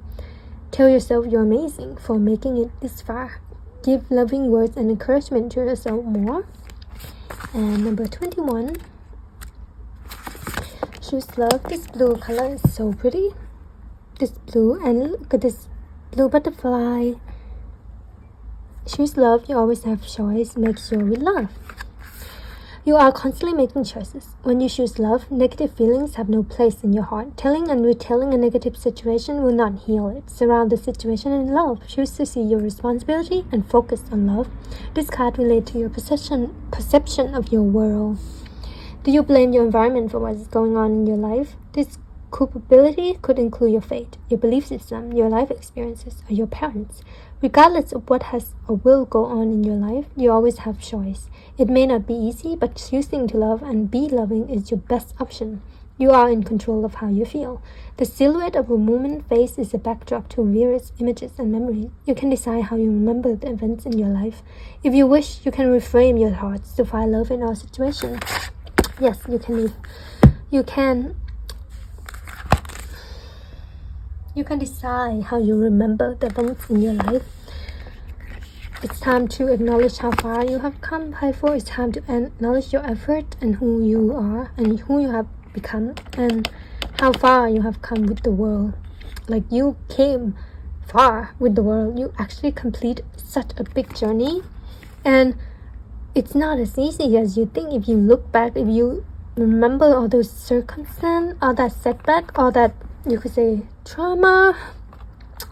Tell yourself you're amazing for making it this far. Give loving words and encouragement to yourself more. And number 21, choose love. This blue color is so pretty. This blue, and look at this blue butterfly. Choose love. You always have choice. Make sure we love. You are constantly making choices. When you choose love, negative feelings have no place in your heart. Telling and retelling a negative situation will not heal it. Surround the situation in love. Choose to see your responsibility and focus on love. This card relates to your perception of your world. Do you blame your environment for what is going on in your life? This culpability could include your fate, your belief system, your life experiences, or your parents. Regardless of what has or will go on in your life, you always have choice. It may not be easy, but choosing to love and be loving is your best option. You are in control of how you feel. The silhouette of a woman's face is a backdrop to various images and memories. You can decide how you remember the events in your life. If you wish, you can reframe your thoughts to find love in all situations. Yes, you can decide how you remember the events in your life. It's time to acknowledge how far you have come. Therefore, it's time to acknowledge your effort and who you are and who you have become and how far you have come with the world. Like, you came far with the world. You actually complete such a big journey, and it's not as easy as you think. If you look back, if you remember all those circumstances, all that setback, all that, you could say, trauma,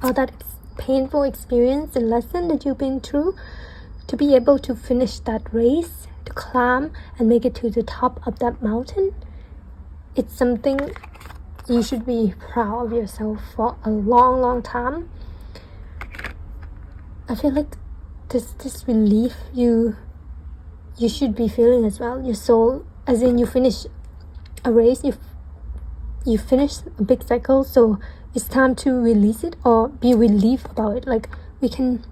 all that painful experience and lesson that you've been through, to be able to finish that race, to climb and make it to the top of that mountain, it's something you should be proud of yourself for a long, long time. I feel like this relief you should be feeling as well. Your soul, as in you finish a race, you finish a big cycle, so it's time to release it or be relieved about it. Like, we can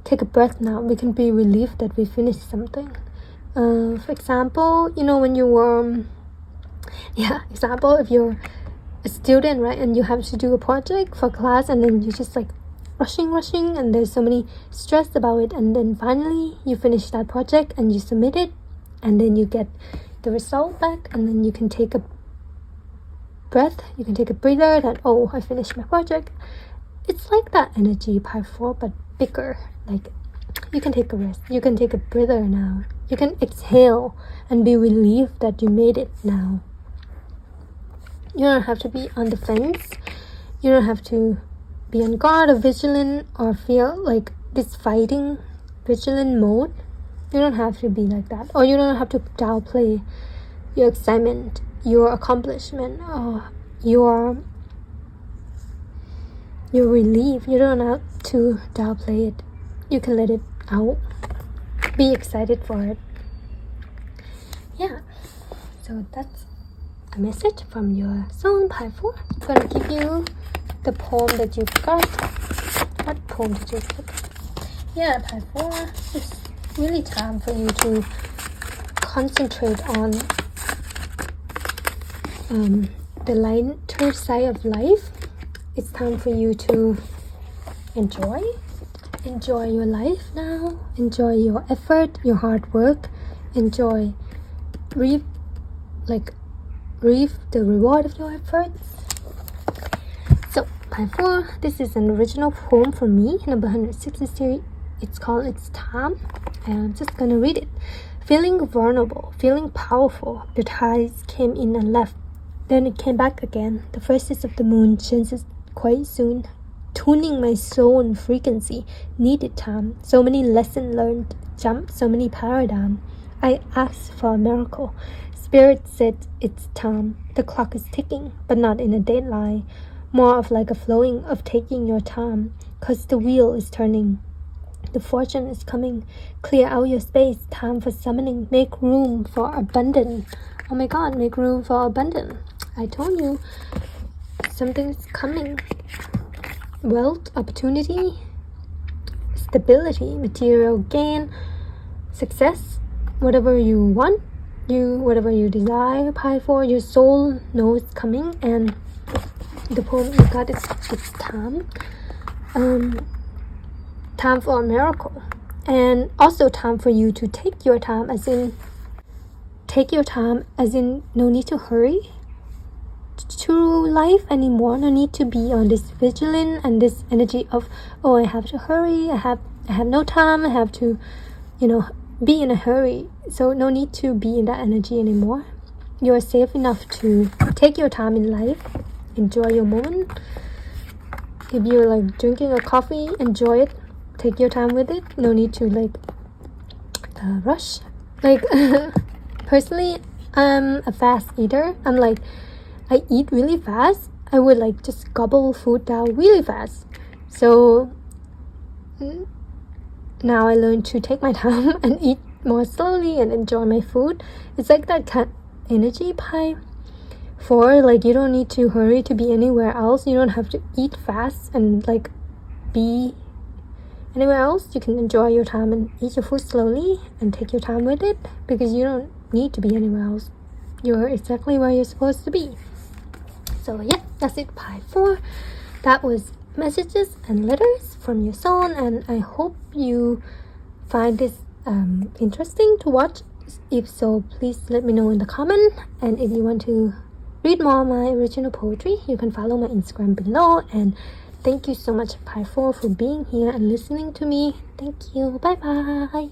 take a breath now. We can be relieved that we finished something. For example, when you were, if you're a student, right, and you have to do a project for class, and then you're just like rushing, and there's so many stress about it, and then finally you finish that project and you submit it, and then you get the result back, and then you can take a breath, you can take a breather that, oh, I finished my project. It's like that energy part 4, but bigger. Like, you can take a rest, you can take a breather now, you can exhale and be relieved that you made it now. You don't have to be on the fence, you don't have to be on guard or vigilant or feel like this fighting vigilant mode. You don't have to be like that, or you don't have to downplay your excitement, your accomplishment, or your relief. You don't have to downplay it. You can let it out. Be excited for it. Yeah. So that's a message from your soul part 4. I'm gonna give you the poem that you got. What poem did you get? Yeah, part 4. It's really time for you to concentrate on the lighter side of life. It's time for you to enjoy your life now. Enjoy your effort, your hard work. Reap the reward of your efforts. So, part 4, this is an original poem from me, number 163. It's called It's Time, and I'm just gonna read it. Feeling vulnerable, feeling powerful, the tides came in and left. Then it came back again. The phases of the moon changes quite soon. Tuning my soul and frequency needed time. So many lessons learned, jumped so many paradigms. I asked for a miracle. Spirit said it's time. The clock is ticking, but not in a deadline. More of like a flowing of taking your time, 'cause the wheel is turning. The fortune is coming. Clear out your space. Time for summoning. Make room for abundance. Oh my God, make room for abundance. I told you, something's coming. Wealth, opportunity, stability, material gain, success, whatever you want, whatever you desire. Pie 4, your soul knows coming, and the poem you got is it's time. Time for a miracle, and also time for you to take your time, as in no need to hurry through life anymore. No need to be on this vigilant and this energy of, oh, I have to hurry, I have no time, I have to be in a hurry. So no need to be in that energy anymore. You are safe enough to take your time in life, enjoy your moment. If you're like drinking a coffee, enjoy it, take your time with it. No need to rush. Personally, I'm a fast eater. I eat really fast. I would just gobble food down really fast. So now I learned to take my time and eat more slowly and enjoy my food. It's like that kind of energy. Pie 4, you don't need to hurry to be anywhere else. You don't have to eat fast and be anywhere else. You can enjoy your time and eat your food slowly and take your time with it, because you don't need to be anywhere else. You're exactly where you're supposed to be. So yeah, that's it, Pie 4. That was messages and letters from your soul, and I hope you find this interesting to watch. If so, please let me know in the comment. And if you want to read more of my original poetry, you can follow my Instagram below. And thank you so much, Pie 4, for being here and listening to me. Thank you. Bye bye.